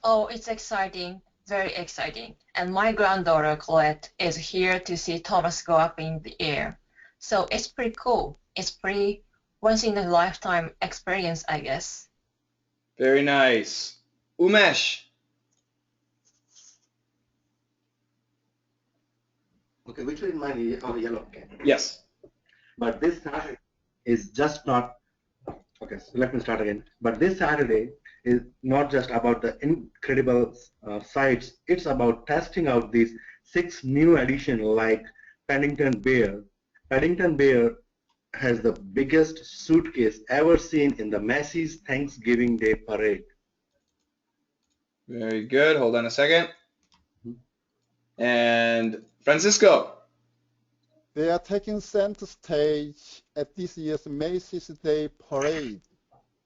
Oh, it's exciting, very exciting. And my granddaughter Colette is here to see Thomas go up in the air. So it's pretty cool. It's pretty once in a lifetime experience, I guess. Very nice. Umesh. Okay, which one in mine? Oh, yellow. Okay. Yes. But this Saturday is just not. Okay, so let me start again. But this Saturday is not just about the incredible sights. It's about testing out these 6 new additions like Paddington Bear. Paddington Bear has the biggest suitcase ever seen in the Macy's Thanksgiving Day Parade. Very good. Hold on a second. And Francisco. They are taking center stage at this year's Macy's Day Parade.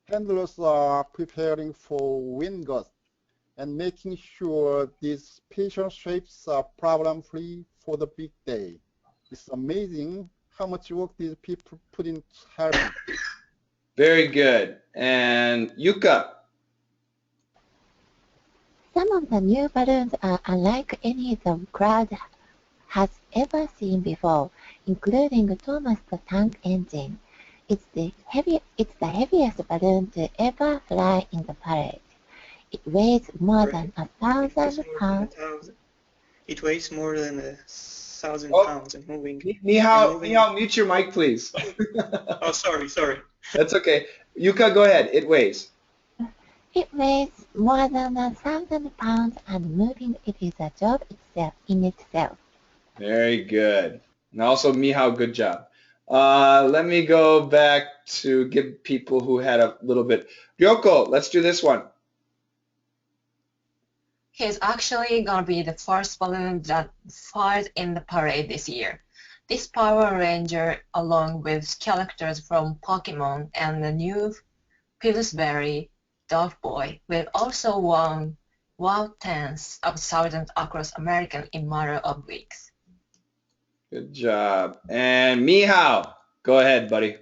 Handlers are preparing for wind gusts, and making sure these special shapes are problem-free for the big day. It's amazing how much work these people put into helping. Very good. And Yuka. Some of the new balloons are unlike any the crowd has ever seen before, including Thomas the Tank Engine. It's the heaviest balloon to ever fly in the parade. It weighs more than 1,000 pounds. It weighs more than 1,000 pounds and moving. Mihao, mute your mic, please. Oh, sorry. That's okay. Yuka, go ahead. It weighs. It weighs more than 1,000 pounds, and moving it is a job in itself. Very good. And also, Mihao, good job. Let me go back to give people who had a little bit. Ryoko, let's do this one. He's actually gonna be the first balloon that fired in the parade this year. This Power Ranger, along with characters from Pokemon and the new Pillsbury Dog Boy, will also won wow tens of thousands across America in matter of weeks. Good job. And Mihao, go ahead, buddy.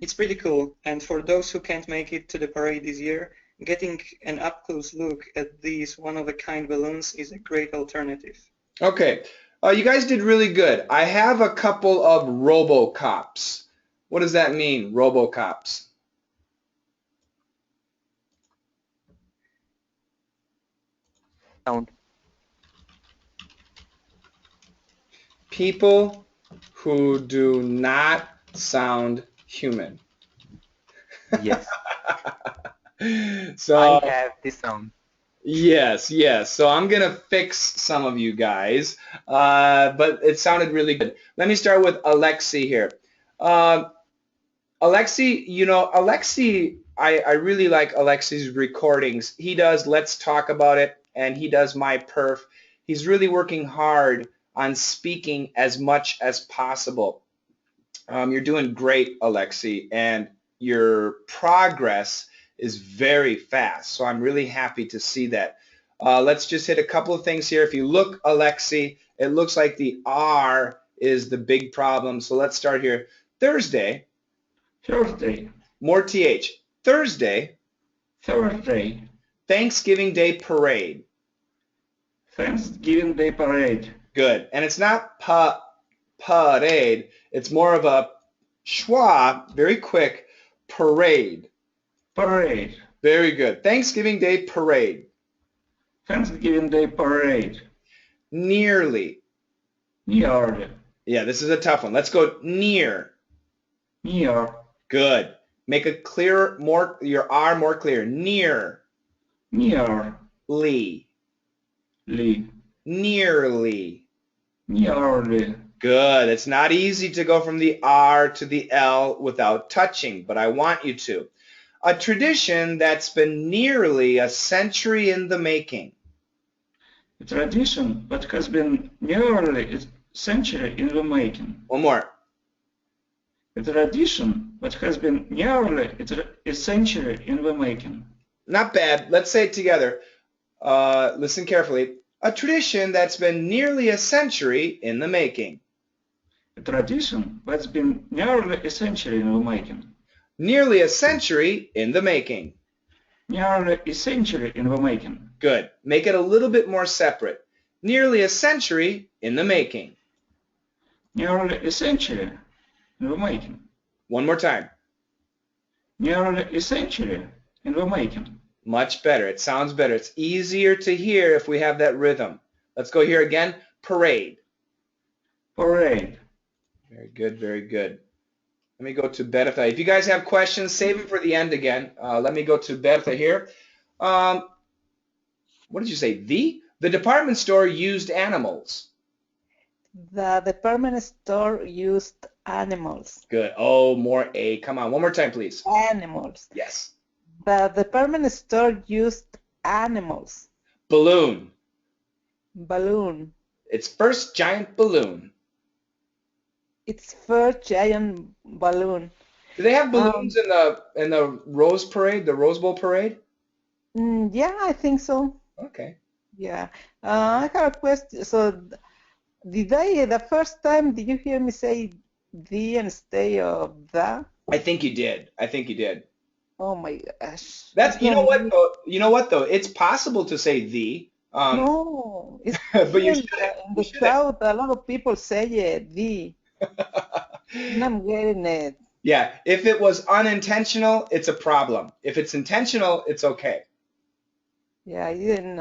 It's pretty cool, and for those who can't make it to the parade this year, getting an up-close look at these one-of-a-kind balloons is a great alternative. Okay, you guys did really good. I have a couple of RoboCops. What does that mean, RoboCops? Sound. People who do not sound human. Yes. So I have the sound. yes. So I'm gonna fix some of you guys, but it sounded really good. Let me start with Alexi here. Alexi, I really like Alexi's recordings. He does Let's Talk About It, and he does My Perf. He's really working hard on speaking as much as possible. You're doing great, Alexi, and your progress is very fast. So I'm really happy to see that. Let's just hit a couple of things here. If you look, Alexi, it looks like the R is the big problem. So let's start here. Thursday. More TH. Thursday. Thanksgiving Day Parade. Good. And it's not parade. It's more of a schwa, very quick, parade. Very good. Thanksgiving Day Parade. Nearly. Yeah, this is a tough one. Let's go near. Good. Make it clearer, your R more clear. Near. Nearly. Good. It's not easy to go from the R to the L without touching, but I want you to. A tradition that's been nearly a century in the making. A tradition that has been nearly a century in the making. One more. A tradition that has been nearly a century in the making. Not bad. Let's say it together. Listen carefully. A tradition that's been nearly a century in the making. A tradition that's been nearly a century in the making. Nearly a century in the making. Nearly a century in the making. Good. Make it a little bit more separate. Nearly a century in the making. Nearly a century in the making. One more time. Nearly a century in the making. Much better. It sounds better. It's easier to hear if we have that rhythm. Let's go here again. Parade. Parade. Very good, very good. Let me go to Bertha. If you guys have questions, save them for the end again. Let me go to Bertha here. What did you say? The department store used animals. The department store used animals. Good. Oh, more A. Come on. One more time, please. Animals. Yes. The department store used animals. Balloon. Balloon. Its first giant balloon. Its first giant balloon. Do they have balloons in the Rose Parade, the Rose Bowl Parade? Yeah, I think so. Okay. Yeah. I have a question. So, the first time, did you hear me say the instead of the? I think you did. I think you did. Oh my gosh. That's, It's not me. you know what though? It's possible to say the, No, it's but you here shouldn't. in You the shouldn't. South, a lot of people say it, the. And I'm getting it. Yeah, if it was unintentional, it's a problem. If it's intentional, it's okay. Yeah, I didn't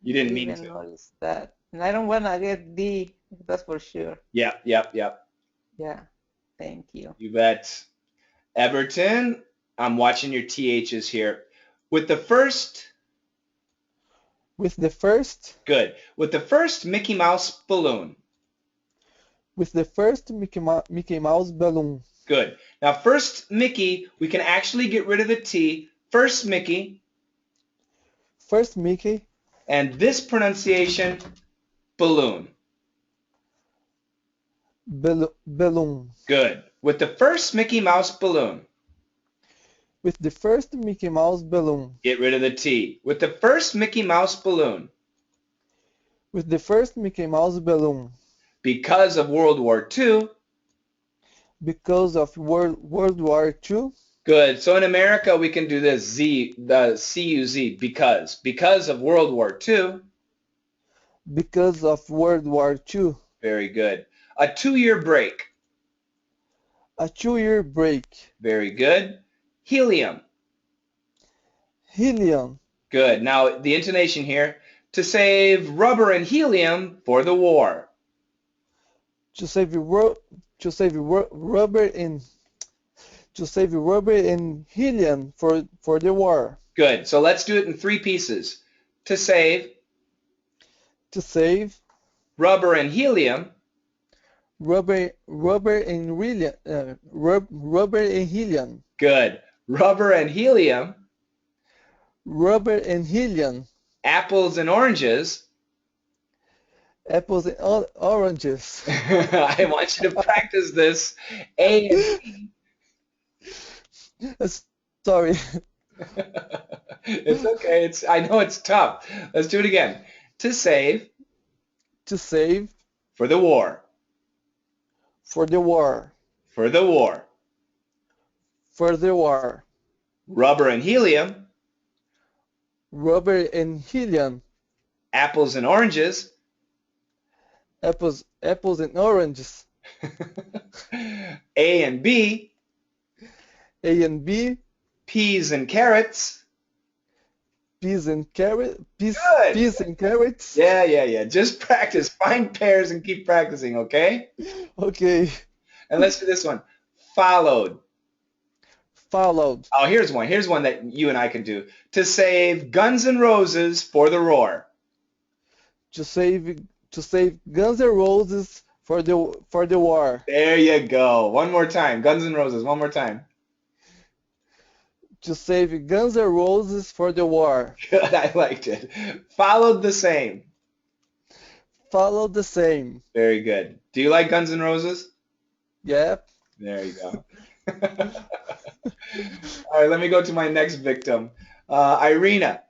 You didn't mean even to. notice that. And I don't want to get the, that's for sure. Yep, yep, yep. Yeah, thank you. You bet. Everton, I'm watching your THs here. With the first, With the first good. With the first Mickey Mouse balloon. Mickey Mouse balloon. Good. Now, first Mickey, we can actually get rid of the T. First Mickey, First Mickey and this pronunciation, balloon. balloon. Good. With the first Mickey Mouse balloon, With the first Mickey Mouse balloon. get rid of the T. With the first Mickey Mouse balloon, With the first Mickey Mouse balloon. because of World War II. Because of World War II. Good. So in America, we can do this Z, the CUZ, because of World War II. Because of World War II. Very good. A 2-year break. A 2-year break. Very good. Helium. Helium. Good. Now the intonation here, to save rubber and helium for the war. To save rubber and helium for the war. Good. So let's do it in 3 pieces. To save rubber and helium rubber and helium. Good. Rubber and helium. Rubber and helium. Apples and oranges. Apples and oranges. I want you to practice this. A and B. Sorry. It's okay. I know it's tough. Let's do it again. To save for the war. For the war. For the war. For the war. Rubber and helium. Rubber and helium. Apples and oranges. Apples and oranges. A and B. A and B. Peas and carrots. Peas and carrots. Good. Peas and carrots. Yeah. Just practice. Find pairs and keep practicing, okay? Okay. And let's do this one. Followed. Followed. Oh, here's one. Here's one that you and I can do. To save Guns N' Roses for the roar. To save Guns N' Roses for the war. There you go. One more time. Guns N' Roses. One more time. To save Guns N' Roses for the war. Good. I liked it. Followed the same. Followed the same. Very good. Do you like Guns N' Roses? Yep. There you go. All right, let me go to my next victim. Irina.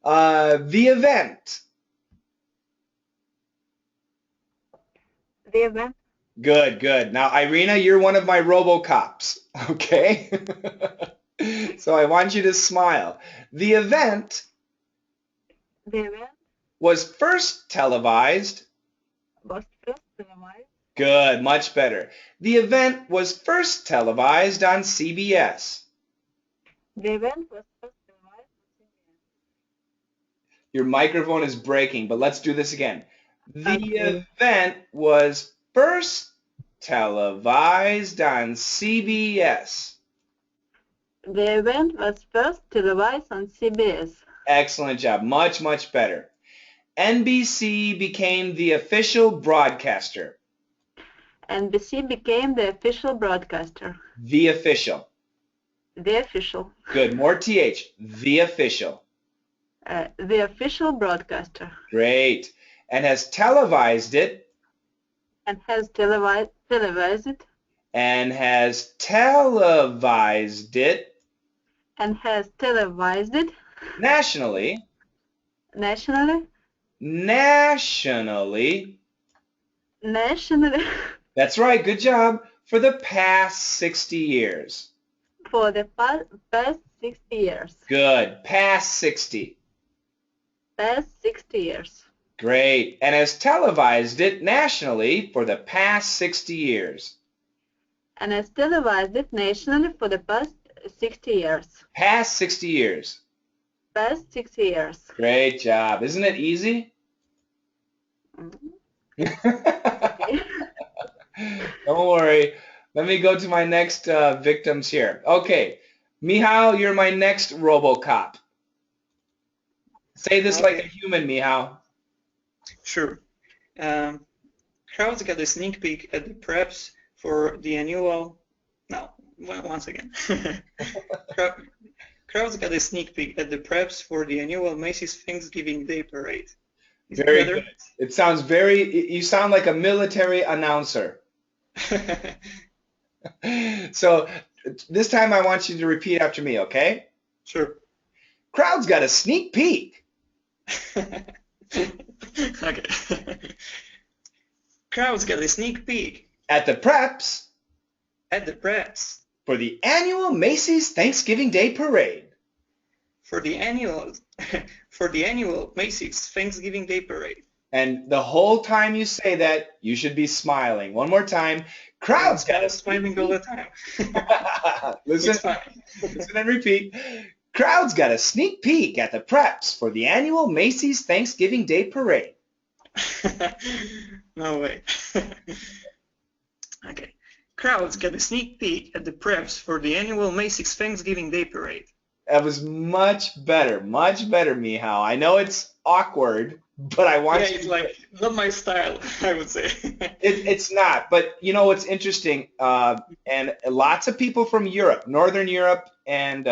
The event. The event. Good. Now, Irina, you're one of my RoboCops, okay? So I want you to smile. The event was first televised. Good, much better. The event was first televised on CBS. The event was first televised on CBS. Your microphone is breaking, but let's do this again. The Okay. event was first televised on CBS. The event was first televised on CBS. Excellent job. Much better. NBC became the official broadcaster. NBC became the official broadcaster. The official. The official. Good. More TH. The official. The official broadcaster. Great. And has televised it. And has televised it. And has televised it. And has televised it. Nationally. Nationally. Nationally. Nationally. That's right. Good job. For the past 60 years. For the past 60 years. Good. Past 60. Past 60 years. Great. And has televised it nationally for the past 60 years. And has televised it nationally for the past 60 years. Past 60 years. Past 60 years. Great job. Isn't it easy? Okay. Don't worry. Let me go to my next victims here. Okay. Mihao, you're my next RoboCop. Say this like a human, Mihao. Sure. Crowds got a sneak peek at the preps for the annual. No, once again. Crowds got a sneak peek at the preps for the annual Macy's Thanksgiving Day Parade. Very good. It sounds you sound like a military announcer. So this time I want you to repeat after me, okay? Sure. Crowds got a sneak peek. Okay. Crowds got a sneak peek. At the preps. At the preps. For the annual Macy's Thanksgiving Day Parade. For the annual Macy's Thanksgiving Day Parade. And the whole time you say that, you should be smiling. One more time. Crowds got a smiling all the time. Listen and repeat. Crowds got a sneak peek at the preps for the annual Macy's Thanksgiving Day Parade. No way. Okay. Crowds got a sneak peek at the preps for the annual Macy's Thanksgiving Day Parade. That was much better, Mihao. I know it's awkward, but I want you it's like not my style, I would say. It's not, but you know what's interesting, and lots of people from Europe, Northern Europe and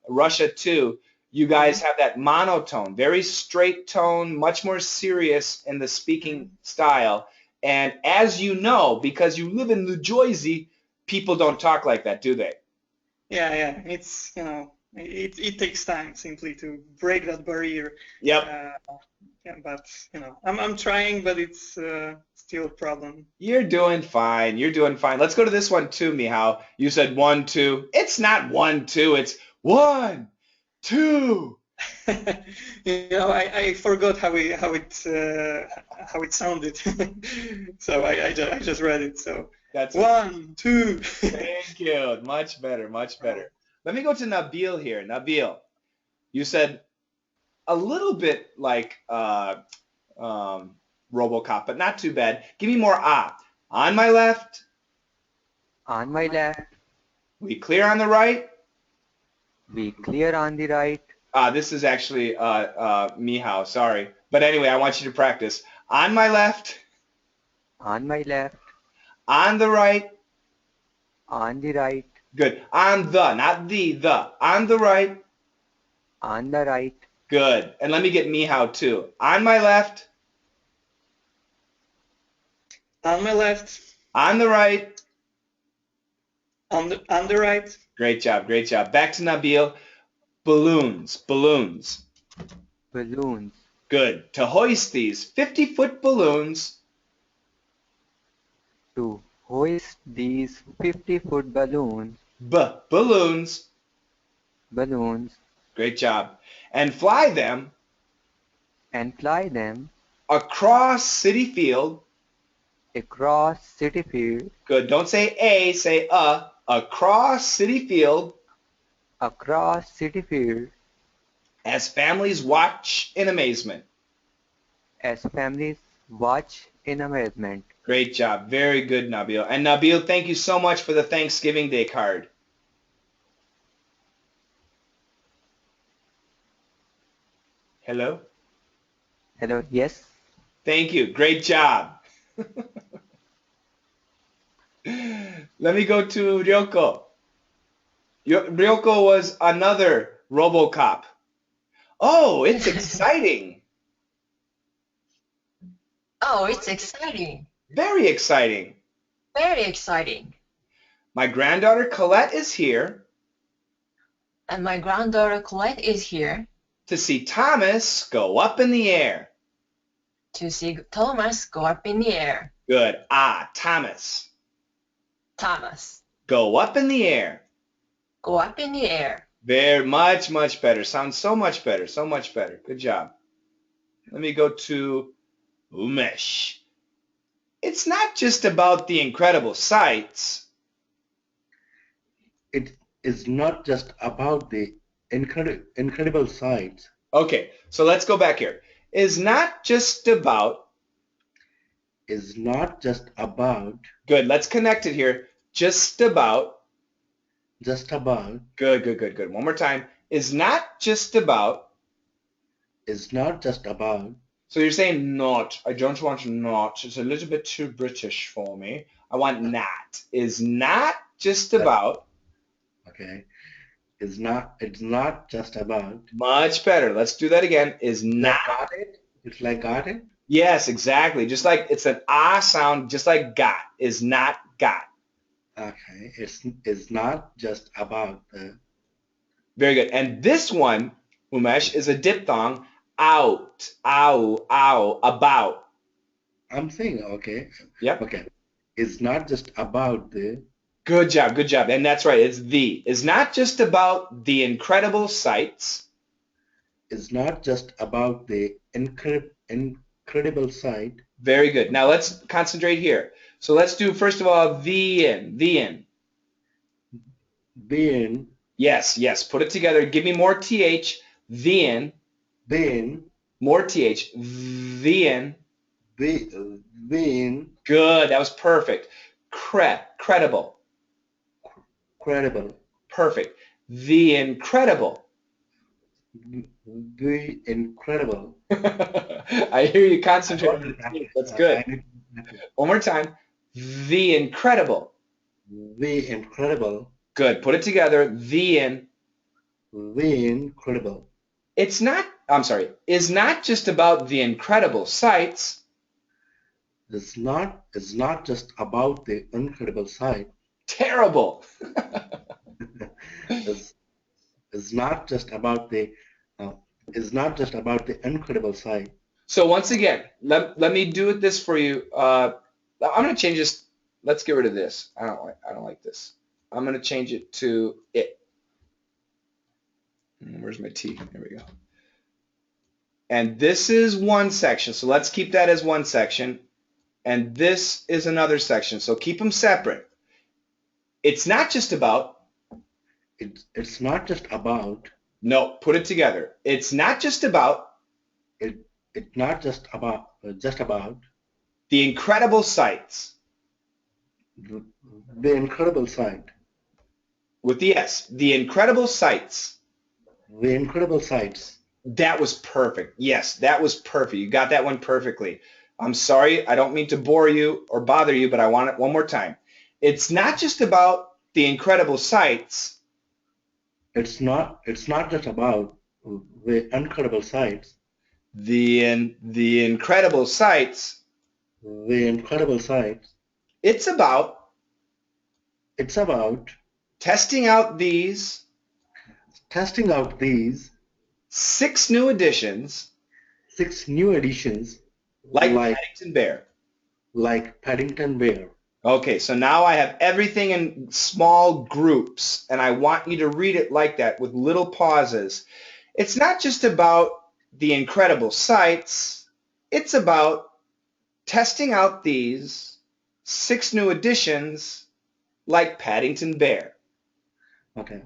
Russia too, you guys have that monotone, very straight tone, much more serious in the speaking style. And as you know, because you live in New Jersey, people don't talk like that, do they? Yeah, it's, it takes time simply to break that barrier. Yep. Yeah, but I'm trying, but it's still a problem. You're doing fine. Let's go to this one too, Mihao. You said 1, 2. It's not 1, 2. It's 1, 2. I forgot how it sounded, so I just read it. So that's 1, 2. Thank you. Much better. Let me go to Nabil here. Nabil, you said a little bit like RoboCop, but not too bad. Give me more ah. On my left. On my left. We clear on the right. We clear on the right. This is actually Mihao, sorry. But anyway, I want you to practice. On my left. On my left. On the right. On the right. Good. On the, not the. On the right. On the right. Good. And let me get Mihao too. On my left. On my left. On the right. On the right. Great job. Back to Nabil. Balloons. Good. To hoist these 50-foot balloons. To hoist these 50-foot balloons. Balloons. Great job. And fly them. Across City Field. Good. Don't say a, say a. Across City Field. As families watch in amazement. Great job. Very good, Nabil. And Nabil, thank you so much for the Thanksgiving Day card. Hello? Hello, yes. Thank you. Great job. Let me go to Ryoko. Ryoko was another RoboCop. Oh, it's exciting. Oh, it's exciting. Very exciting. Very exciting. My granddaughter Colette is here. And my granddaughter Colette is here. To see Thomas go up in the air. To see Thomas go up in the air. Good. Thomas. Thomas. Go up in the air. Go up in the air. Very much, much better. Sounds so much better. So much better. Good job. Let me go to Umesh. It's not just about the incredible sights. It is not just about the incredible sights. Okay, so let's go back here. Is not just about. Is not just about. Good, let's connect it here. Just about. Just about. Good, good, good, good. One more time. Is not just about. Is not just about. So you're saying not. I don't want not. It's a little bit too British for me. I want not. Is not just about. Okay. It's not just about. Much better. Let's do that again. Is not. Got it? It's like got it? Yes, exactly. Just like it's an ah sound, just like got. Is not got. Okay. It's not just about the. Very good. And this one, Umesh, is a diphthong. Out, ow, ow, about. I'm saying, okay. Yep. Okay. It's not just about the. Good job, good job. And that's right, it's the. It's not just about the incredible sights. It's not just about the incredible sight. Very good. Now let's concentrate here. So let's do, first of all, the in. The in. The in. Yes, yes. Put it together. Give me more th. The in. The in. More th. The in. The in. Good. That was perfect. Credible. Credible. Perfect. The incredible. The incredible. I hear you concentrating. That's good. One more time. The incredible. The incredible. Good. Put it together. The incredible. Is not just about the incredible sights. It's not just about the incredible sight. Terrible. It's not just about the incredible sight. So once again, let me do this for you. I'm going to change this. Let's get rid of this. I don't like this. I'm going to change it to it. Where's my T? There we go. And this is one section. So let's keep that as one section. And this is another section. So keep them separate. It's not just about. It's not just about. No, put it together. It's not just about. It's not just about. The incredible sights. The incredible sight. With the S. The incredible sights. The incredible sights. That was perfect. Yes, that was perfect. You got that one perfectly. I'm sorry. I don't mean to bore you or bother you, but I want it one more time. It's not just about the incredible sights. It's not just about the incredible sights. The incredible sights. The incredible sights. It's about testing out these 6 new editions. 6 new editions. Like Paddington Bear. Like Paddington Bear. Okay, so now I have everything in small groups, and I want you to read it like that with little pauses. It's not just about the incredible sights. It's about testing out these 6 new editions like Paddington Bear. Okay.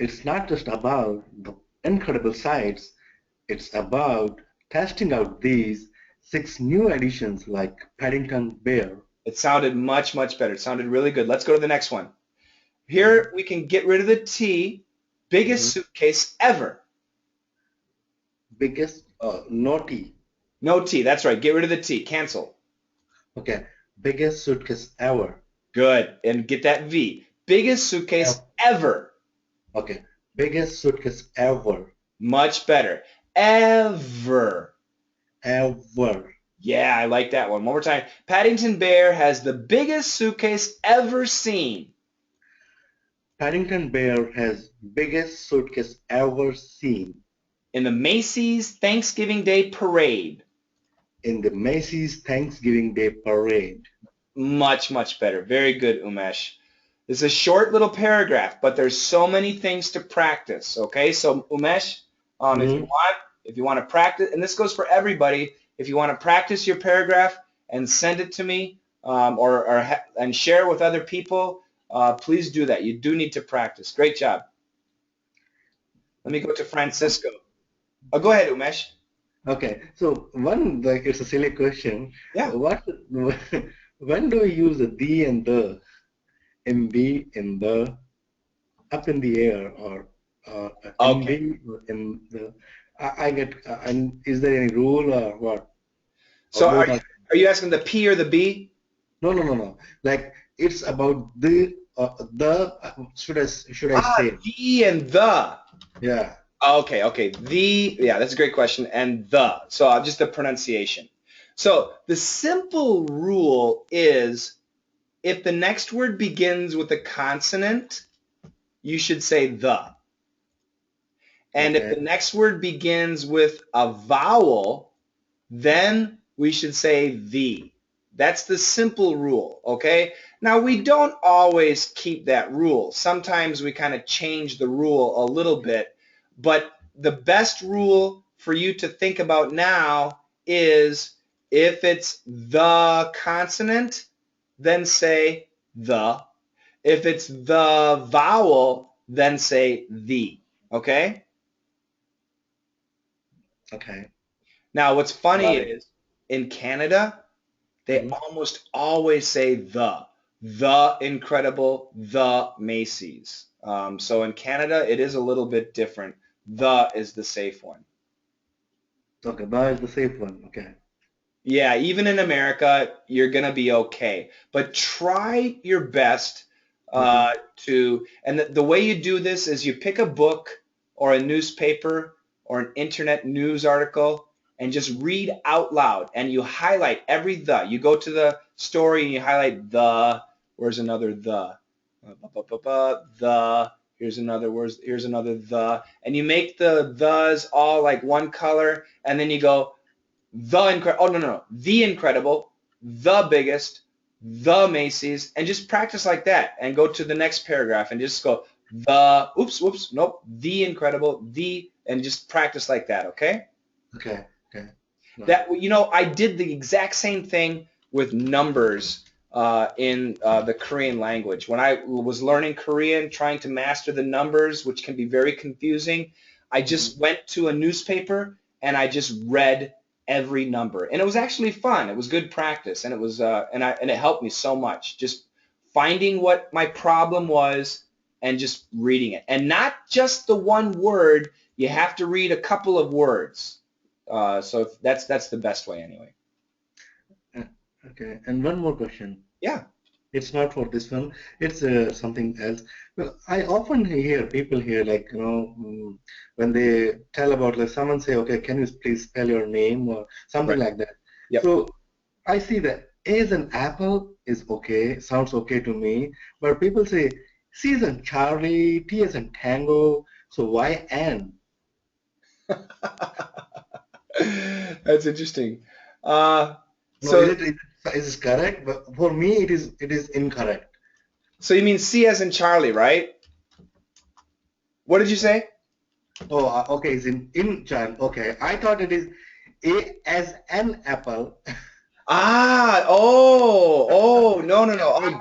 It's not just about the incredible sights. It's about testing out these 6 new editions like Paddington Bear. It sounded much, much better. It sounded really good. Let's go to the next one. Here we can get rid of the T. Biggest suitcase ever. Biggest, no T. No T, that's right. Get rid of the T. Cancel. Okay. Biggest suitcase ever. Good. And get that V. Biggest suitcase ever. Okay. Biggest suitcase ever. Much better. Ever. Ever. Yeah, I like that one. One more time. Paddington Bear has the biggest suitcase ever seen. Paddington Bear has biggest suitcase ever seen. In the Macy's Thanksgiving Day Parade. In the Macy's Thanksgiving Day Parade. Much, much better. Very good, Umesh. This is a short little paragraph, but there's so many things to practice. Okay, so Umesh, if you want to practice, and this goes for everybody, if you want to practice your paragraph and send it to me, and share with other people, please do that. You do need to practice. Great job. Let me go to Francisco. Oh, go ahead, Umesh. Okay, so one, like, it's a silly question. Yeah. When do we use the and the in the, in the, up in the air, or in the, in the? I get. And is there any rule or what? So are you asking the P or the B? No. Like, it's about the. Should I say? The and the. Yeah. Okay. Yeah, that's a great question. And the. So just the pronunciation. So the simple rule is if the next word begins with a consonant, you should say the. And if the next word begins with a vowel, then we should say the. That's the simple rule, okay? Now, we don't always keep that rule. Sometimes we kind of change the rule a little bit, but the best rule for you to think about now is if it's the consonant, then say the. If it's the vowel, then say the, okay? Okay. Now, what's funny is in Canada, they almost always say the Incredible, the Macy's. So in Canada, it is a little bit different. The is the safe one. Okay, that is the safe one. Okay. Yeah, even in America, you're going to be okay. But try your best and the way you do this is you pick a book or a newspaper or an internet news article and just read out loud, and you highlight every the. You go to the story and you highlight the. Where's another the? The. Here's another the. And you make the thes all like one color, and then you go the incredible. Oh, no. The Incredible, the biggest, the Macy's, and just practice like that, and go to the next paragraph and just go the Incredible, and just practice like that, okay? Okay. That, I did the exact same thing with numbers in the Korean language. When I was learning Korean, trying to master the numbers, which can be very confusing, I just went to a newspaper and I just read every number, and it was actually fun. It was good practice, and it was and it helped me so much. Just finding what my problem was and just reading it, and not just the one word. You have to read a couple of words. So that's the best way anyway. Okay, and one more question. Yeah. It's not for this one. It's something else. Well, I often hear people here, like, when they tell about, like, someone say, okay, can you please spell your name or something like that. Yep. So I see that A as an apple is okay, sounds okay to me, but people say C as in Charlie, T as in Tango, so why N? That's interesting. Is this correct? But for me, it is incorrect. So you mean C as in Charlie, right? What did you say? Oh, okay. It's in Charlie. Okay, I thought it is A as an apple. No. Oh,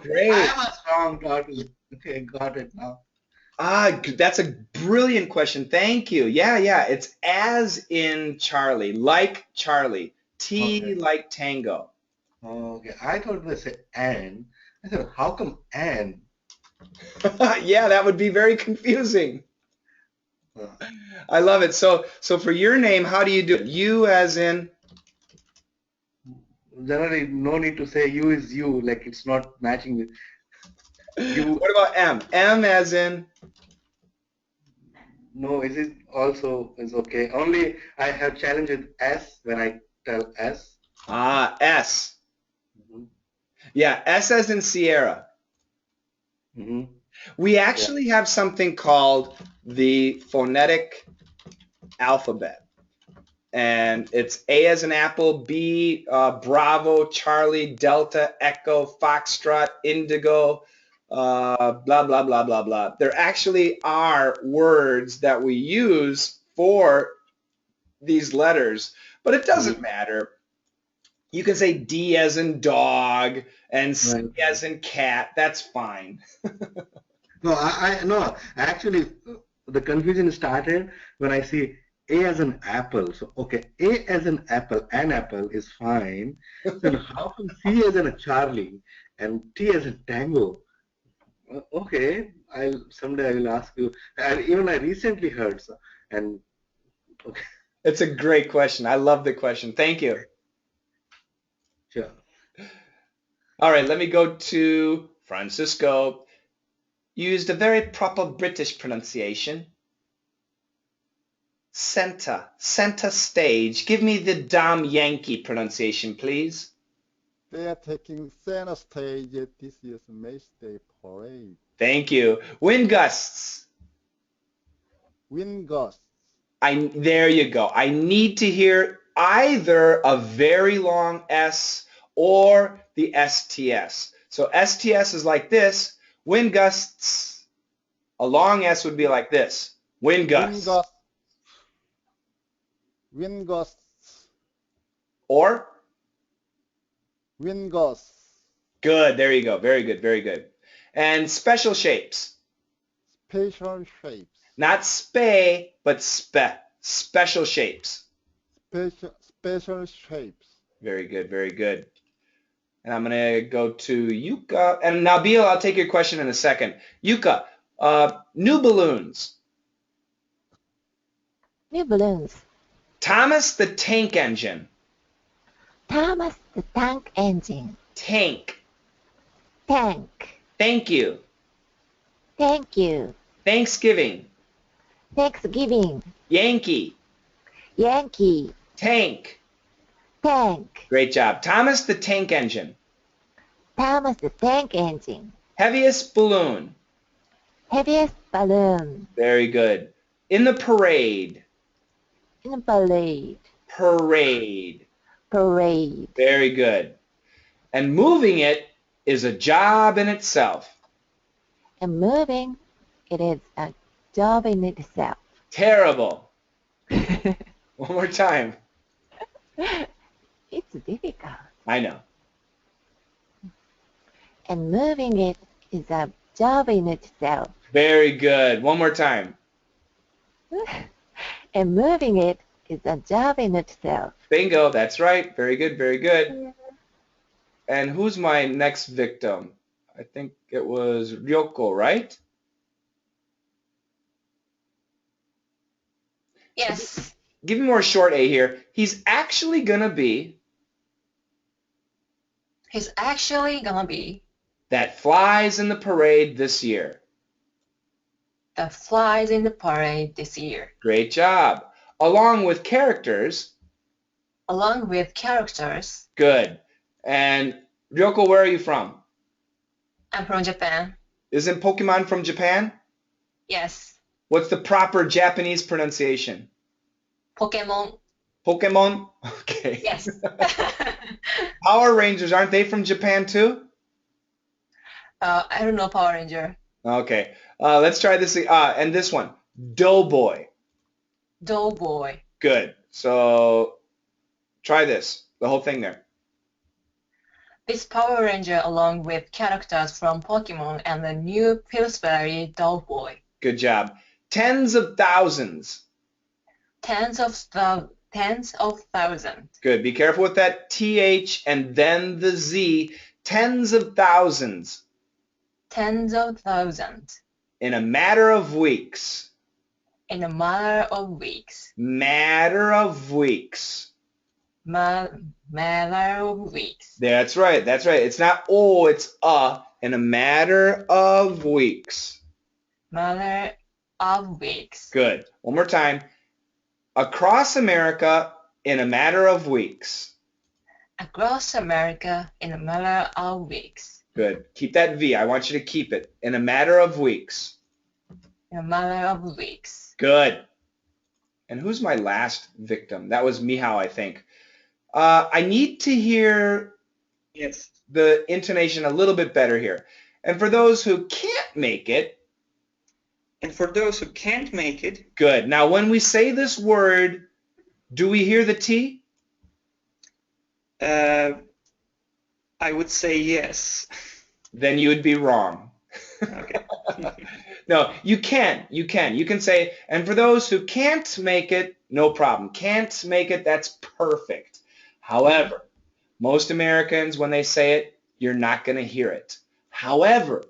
great. I was wrong, totally. Okay, got it now. That's a brilliant question. Thank you. Yeah. It's as in Charlie, like Charlie. T like Tango. Okay, I thought they said and. I said, how come and? Yeah, that would be very confusing. I love it. So for your name, how do you do it? You as in? Generally, no need to say you is you, like it's not matching with you. What about M? M as in? No, is it also is okay. Only I have challenge with S when I tell S. S. Yeah, S as in Sierra. We actually have something called the phonetic alphabet. And it's A as in apple, B, Bravo, Charlie, Delta, Echo, Foxtrot, Indigo, blah, blah, blah, blah, blah. There actually are words that we use for these letters, but it doesn't matter. You can say D as in dog and C as in cat. That's fine. No, actually, the confusion started when I see A as an apple. So, okay, A as an apple is fine. Then how come C as in a Charlie and T as in tango? Okay, someday I will ask you. And even I recently heard, so, and okay, It's a great question. I love the question. Thank you. sure. All right, let me go to Francisco. Used a very proper British pronunciation. Center stage. Give me the damn Yankee pronunciation, please. They are taking center stage at this year's Macy's Day Parade. Thank you. Wind gusts. Wind gusts. There you go. I need to hear either a very long S or the STS. So STS is like this. Wind gusts. A long S would be like this. Wind gusts. Wind gusts. Wind gusts. Or? Wind gusts. Good. There you go. Very good. Very good. And special shapes. Special shapes. Not spe, but spe. Special shapes. Special shapes. Very good. Very good. And I'm going to go to Yuka. And Nabil, I'll take your question in a second. Yuka, new balloons. New balloons. Thomas the Tank Engine. Thomas the Tank Engine. Tank. Tank. Thank you. Thank you. Thanksgiving. Thanksgiving. Yankee. Yankee. Tank. Tank. Great job. Thomas the Tank Engine. Thomas the Tank Engine. Heaviest balloon. Heaviest balloon. Very good. In the parade. In the parade. Parade. Parade. Very good. And moving it is a job in itself. And moving, it is a job in itself. Terrible. One more time. It's difficult. I know. And moving it is a job in itself. Very good. One more time. And moving it is a job in itself. Bingo. That's right. Very good. Very good. And who's my next victim? I think it was Ryoko, right? Yes. Give me more short A here. He's actually going to be that flies in the parade this year. That flies in the parade this year. Great job. Along with characters. Along with characters. Good. And Ryoko, where are you from? I'm from Japan. Isn't Pokemon from Japan? Yes. What's the proper Japanese pronunciation? Pokemon. Pokemon? Okay. Yes. Power Rangers, aren't they from Japan too? I don't know Power Ranger. Okay. Let's try this. And this one. Doughboy. Doughboy. Good. So try this. The whole thing there. This Power Ranger along with characters from Pokemon and the new Pillsbury Doughboy. Good job. Tens of thousands. Tens of thousands. Good. Be careful with that TH and then the Z. Tens of thousands. Tens of thousands. In a matter of weeks. In a matter of weeks. Matter of weeks. Matter of weeks. That's right. That's right. It's not oh, it's in a matter of weeks. Matter of weeks. Good. One more time. Across America in a matter of weeks. Across America in a matter of weeks. Good. Keep that V. I want you to keep it. In a matter of weeks. In a matter of weeks. Good. And who's my last victim? That was Mihao, I think. I need to hear the intonation a little bit better here. And for those who can't make it. And for those who can't make it. Good. Now, when we say this word, do we hear the T? I would say yes. Then you would be wrong. Okay. No, you can. You can. You can say, and for those who can't make it, no problem. Can't make it, that's perfect. However, most Americans, when they say it, you're not going to hear it. However,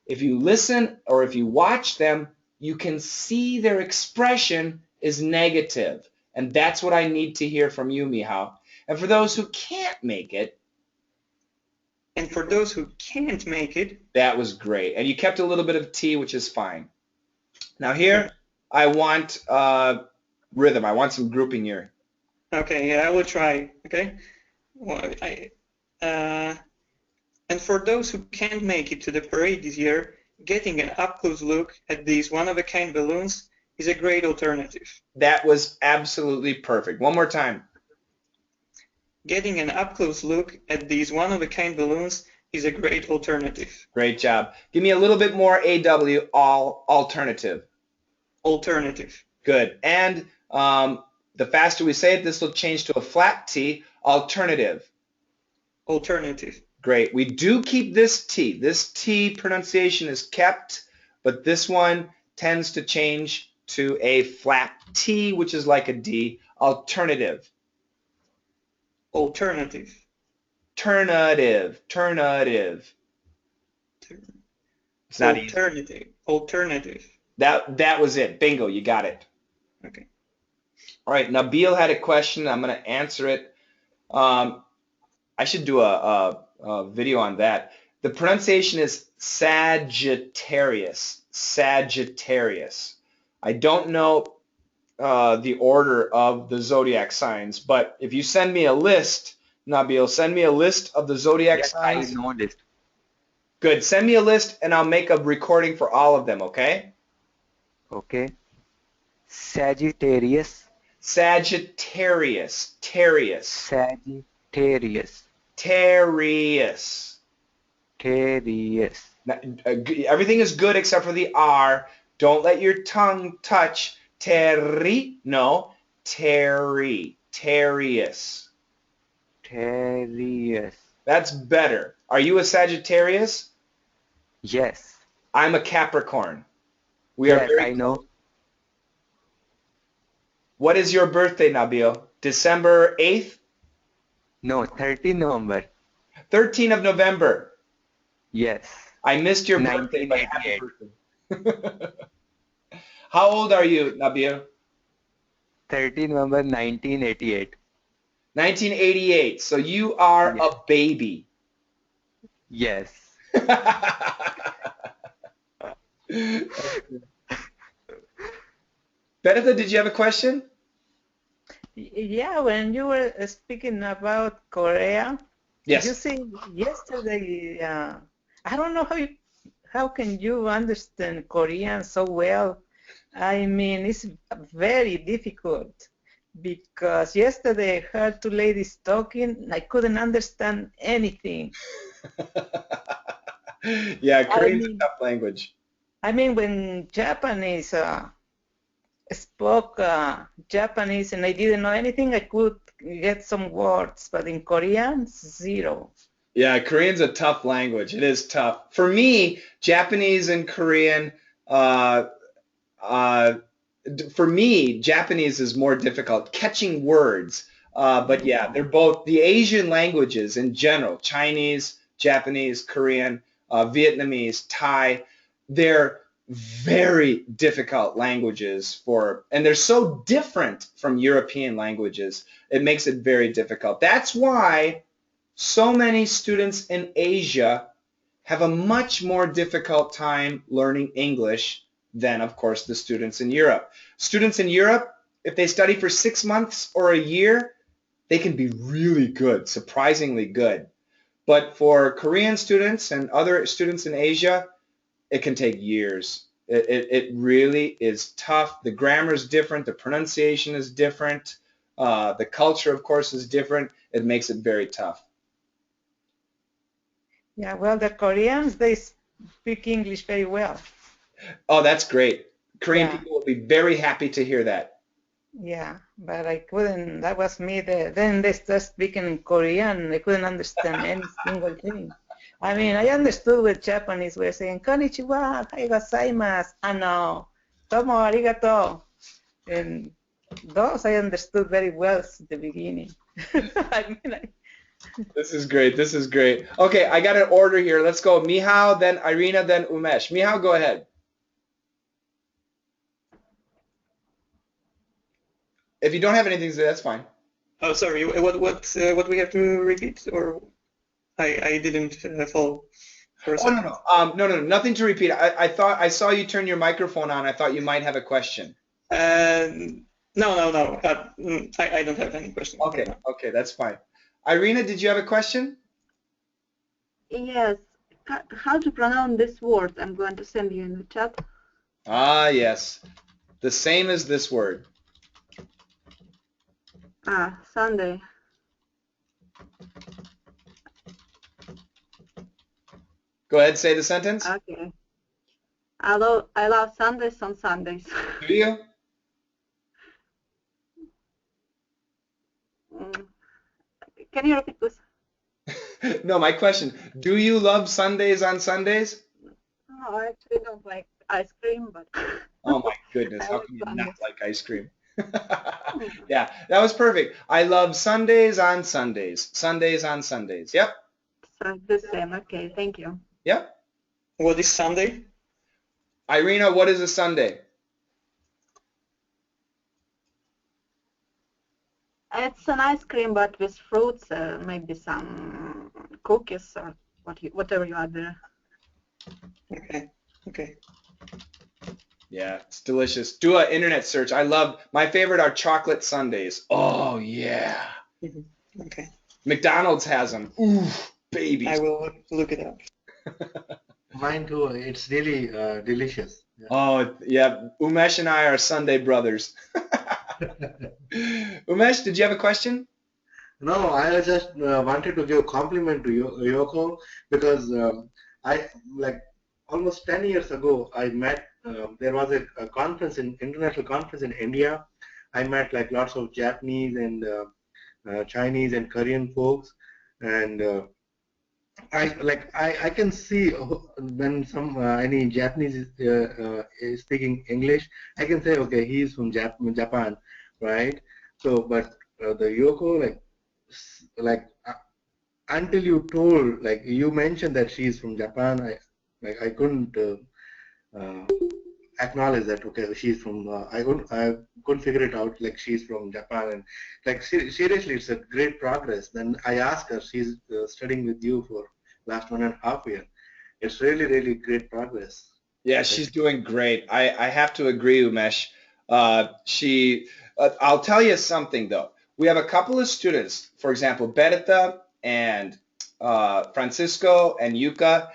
if you listen or if you watch them, you can see their expression is negative. And that's what I need to hear from you, Mihao. And for those who can't make it. And for those who can't make it. That was great. And you kept a little bit of T, which is fine. Now here, I want rhythm. I want some grouping here. Okay, yeah, I will try. Okay. Well, and for those who can't make it to the parade this year, getting an up-close look at these one-of-a-kind balloons is a great alternative. That was absolutely perfect. One more time. Getting an up-close look at these one-of-a-kind balloons is a great alternative. Great job. Give me a little bit more AW, alternative. Alternative. Good. And the faster we say it, this will change to a flat T, alternative. Alternative. Great. We do keep this T. This T pronunciation is kept, but this one tends to change to a flat T, which is like a D, alternative. Alternative. Alternative. Alternative. It's not alternative. Easy. Alternative. That was it. Bingo. You got it. Okay. All right. Nabil had a question. I'm going to answer it. I should do a video on that. The pronunciation is Sagittarius. Sagittarius. I don't know the order of the zodiac signs, but if you send me a list, Nabil, send me a list of the zodiac signs. I know list. Good. Send me a list and I'll make a recording for all of them, okay? Okay. Sagittarius. Sagittarius. Tarius. Sagittarius. Tarius. Tarius. Now, everything is good except for the R. Don't let your tongue touch. Terry. No. Terry. Tarius. Tarius. That's better. Are you a Sagittarius? Yes. I'm a Capricorn. Yes, I know. What is your birthday, Nabil? December 8th? No, 13 November. 13th of November. Yes. I missed your birthday, but happy birthday. How old are you, Nabil? 13 November 1988. 1988. So you are a baby. Yes. Bertha, did you have a question? Yeah, when you were speaking about Korea, yes. You said yesterday, I don't know how can you understand Korean so well. I mean, it's very difficult because yesterday I heard two ladies talking. I couldn't understand anything. Yeah, Korean's a tough language. I mean, when Japanese spoke Japanese and I didn't know anything, I could get some words, but in Korean, zero. Yeah, Korean's a tough language. It is tough. For me, Japanese and Korean, for me, Japanese is more difficult, catching words. But yeah, they're both the Asian languages in general, Chinese, Japanese, Korean, Vietnamese, Thai, they're very difficult languages and they're so different from European languages. It makes it very difficult. That's why so many students in Asia have a much more difficult time learning English than, of course, the students in Europe. Students in Europe, if they study for 6 months or a year, they can be really good, surprisingly good. But for Korean students and other students in Asia, it can take years. It really is tough. The grammar is different. The pronunciation is different. The culture, of course, is different. It makes it very tough. Yeah, well, the Koreans, they speak English very well. Oh, that's great. Korean Yeah. people will be very happy to hear that. Yeah, but I couldn't, that was me. Then they started speaking in Korean. I couldn't understand any single thing. I mean, I understood what Japanese were saying, konnichiwa, ohayo gozaimasu, tomo arigato. And those I understood very well at the beginning. I mean, This is great. This is great. Okay, I got an order here. Let's go. Mihao, then Irina, then Umesh. Mihao, go ahead. If you don't have anything to say, that's fine. Oh, sorry. What we have to repeat, or I didn't follow. For a Oh, second. no, nothing to repeat. I thought I saw you turn your microphone on. I thought you might have a question. No. I don't have any question. Okay, okay, that's fine. Irina, did you have a question? Yes. How to pronounce this word? I'm going to send you in the chat. Ah, yes. The same as this word. Sunday. Go ahead, say the sentence. Okay. I love Sundays on Sundays. Do you? Can you repeat this? No, my question. Do you love Sundays on Sundays? No, I actually don't like ice cream, but. Oh my goodness, how like can you Sundays. not like ice cream? Yeah, that was perfect. I love Sundays on Sundays. Sundays on Sundays. Yep. So the same. Okay, thank you. Yep. What is Sunday? Irina, what is a Sunday? It's an ice cream, but with fruits, maybe some cookies or whatever you add there. Okay. Yeah, it's delicious. Do an internet search. My favorite are chocolate sundaes. Oh, yeah. Okay. McDonald's has them. Ooh, babies. I will look it up. Mine too. It's really delicious. Yeah. Oh, yeah. Umesh and I are Sunday brothers. Umesh, did you have a question? No, I just wanted to give a compliment to Yoko because I like almost 10 years ago I met. There was a conference international conference in India. I met like lots of Japanese and Chinese and Korean folks, and I can see when any Japanese is speaking English, I can say okay, he's from Japan, right? So, but the Yoko until you told you mentioned that she's from Japan, I couldn't acknowledge that okay she's from I couldn't figure it out like she's from Japan, and seriously it's a great progress. Then I asked her, she's studying with you for last 1.5 years. It's really great progress. Yeah, she's doing great. I have to agree, Umesh. I'll tell you something though. We have a couple of students, for example, Berta and Francisco and Yuka.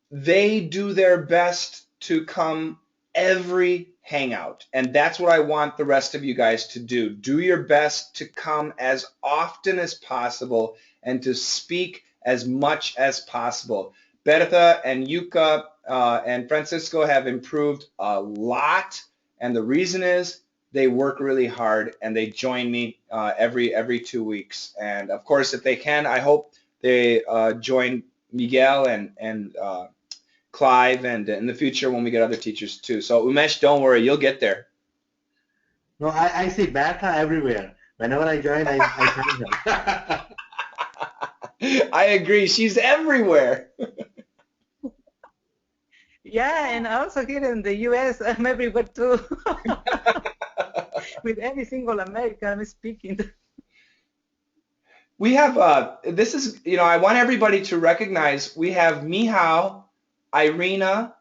They do their best to come every hangout, and that's what I want the rest of you guys to do. Do your best to come as often as possible and to speak as much as possible. Berta and Yuka and Francisco have improved a lot, and the reason is they work really hard and they join me every 2 weeks. And of course, if they can, I hope they join Miguel and Clive, and in the future when we get other teachers too. So Umesh, don't worry, you'll get there. No, I see Bata everywhere. Whenever I join, I find her. I agree. She's everywhere. Yeah, and also here in the U.S., I'm everywhere too. With every single American I'm speaking. We have, this is, I want everybody to recognize we have Mihao, Irina,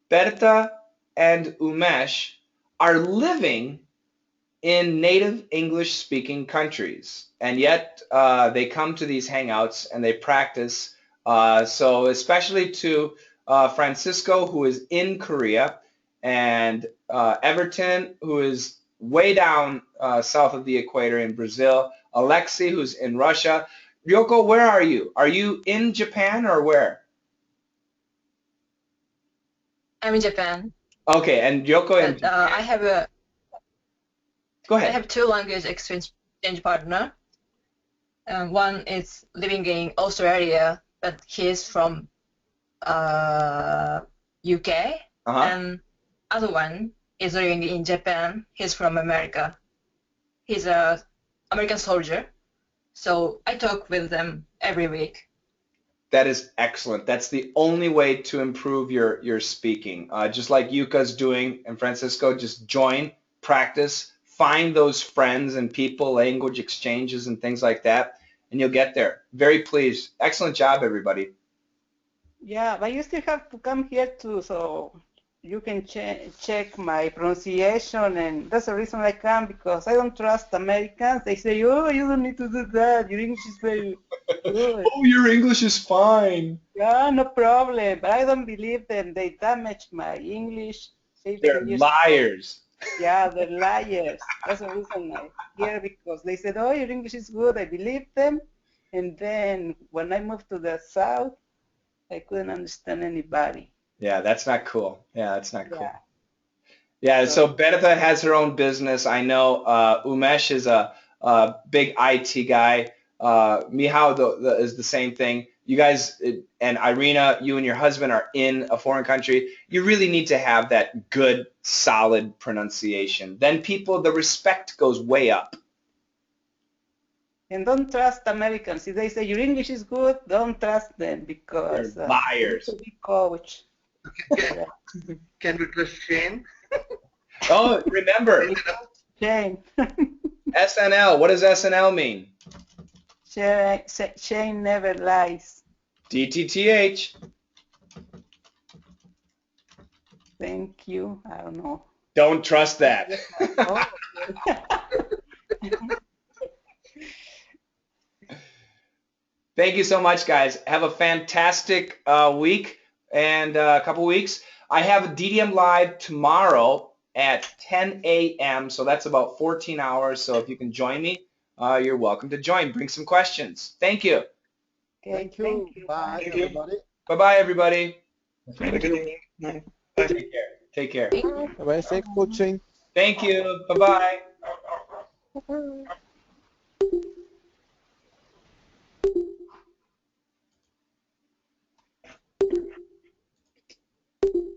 Berta, and Umesh are living in native English-speaking countries, and yet they come to these hangouts and they practice. So especially to Francisco, who is in Korea, and Everton, who is way down south of the equator in Brazil, Alexei, who's in Russia. Ryoko, where are you? Are you in Japan or where? I'm in Japan. Okay, and Ryoko in But Japan. Go I ahead. have two language exchange partner. One is living in Australia, but he's from UK, and other one is living in Japan. He's from America. He's a American soldier, so I talk with them every week. That is excellent. That's the only way to improve your speaking. Just like Yuka's doing and Francisco, just join, practice, find those friends and people, language exchanges and things like that, and you'll get there. Very pleased. Excellent job, everybody. Yeah, but you still have to come here too, so you can check my pronunciation, and that's the reason I come, because I don't trust Americans. They say, oh, you don't need to do that. Your English is very good. Oh, your English is fine. Yeah, no problem. But I don't believe them. They damaged my English. They're liars. Yeah, they're liars. That's the reason I'm here, because they said, oh, your English is good. I believed them. And then when I moved to the South, I couldn't understand anybody. Yeah, that's not cool. Yeah, that's not cool. Yeah. Yeah, so Beretha has her own business. I know Umesh is a big IT guy. Mihao is the same thing. You guys, and Irina, you and your husband are in a foreign country. You really need to have that good, solid pronunciation. Then the respect goes way up. And don't trust Americans. If they say your English is good, don't trust them, because they're liars. To be coach. Can we trust Shane? Oh, remember. Shane. SNL. What does SNL mean? Shane never lies. DTTH. Thank you. I don't know. Don't trust that. Thank you so much, guys. Have a fantastic week and a couple weeks. I have a DDM Live tomorrow at 10 a.m., so that's about 14 hours. So if you can join me, you're welcome to join. Bring some questions. Thank you. Okay, thank you. Bye, everybody. Bye-bye, everybody. Have a good evening. Bye. Take care. Take care. Bye-bye. Thank you, coaching. Thank you. Bye-bye.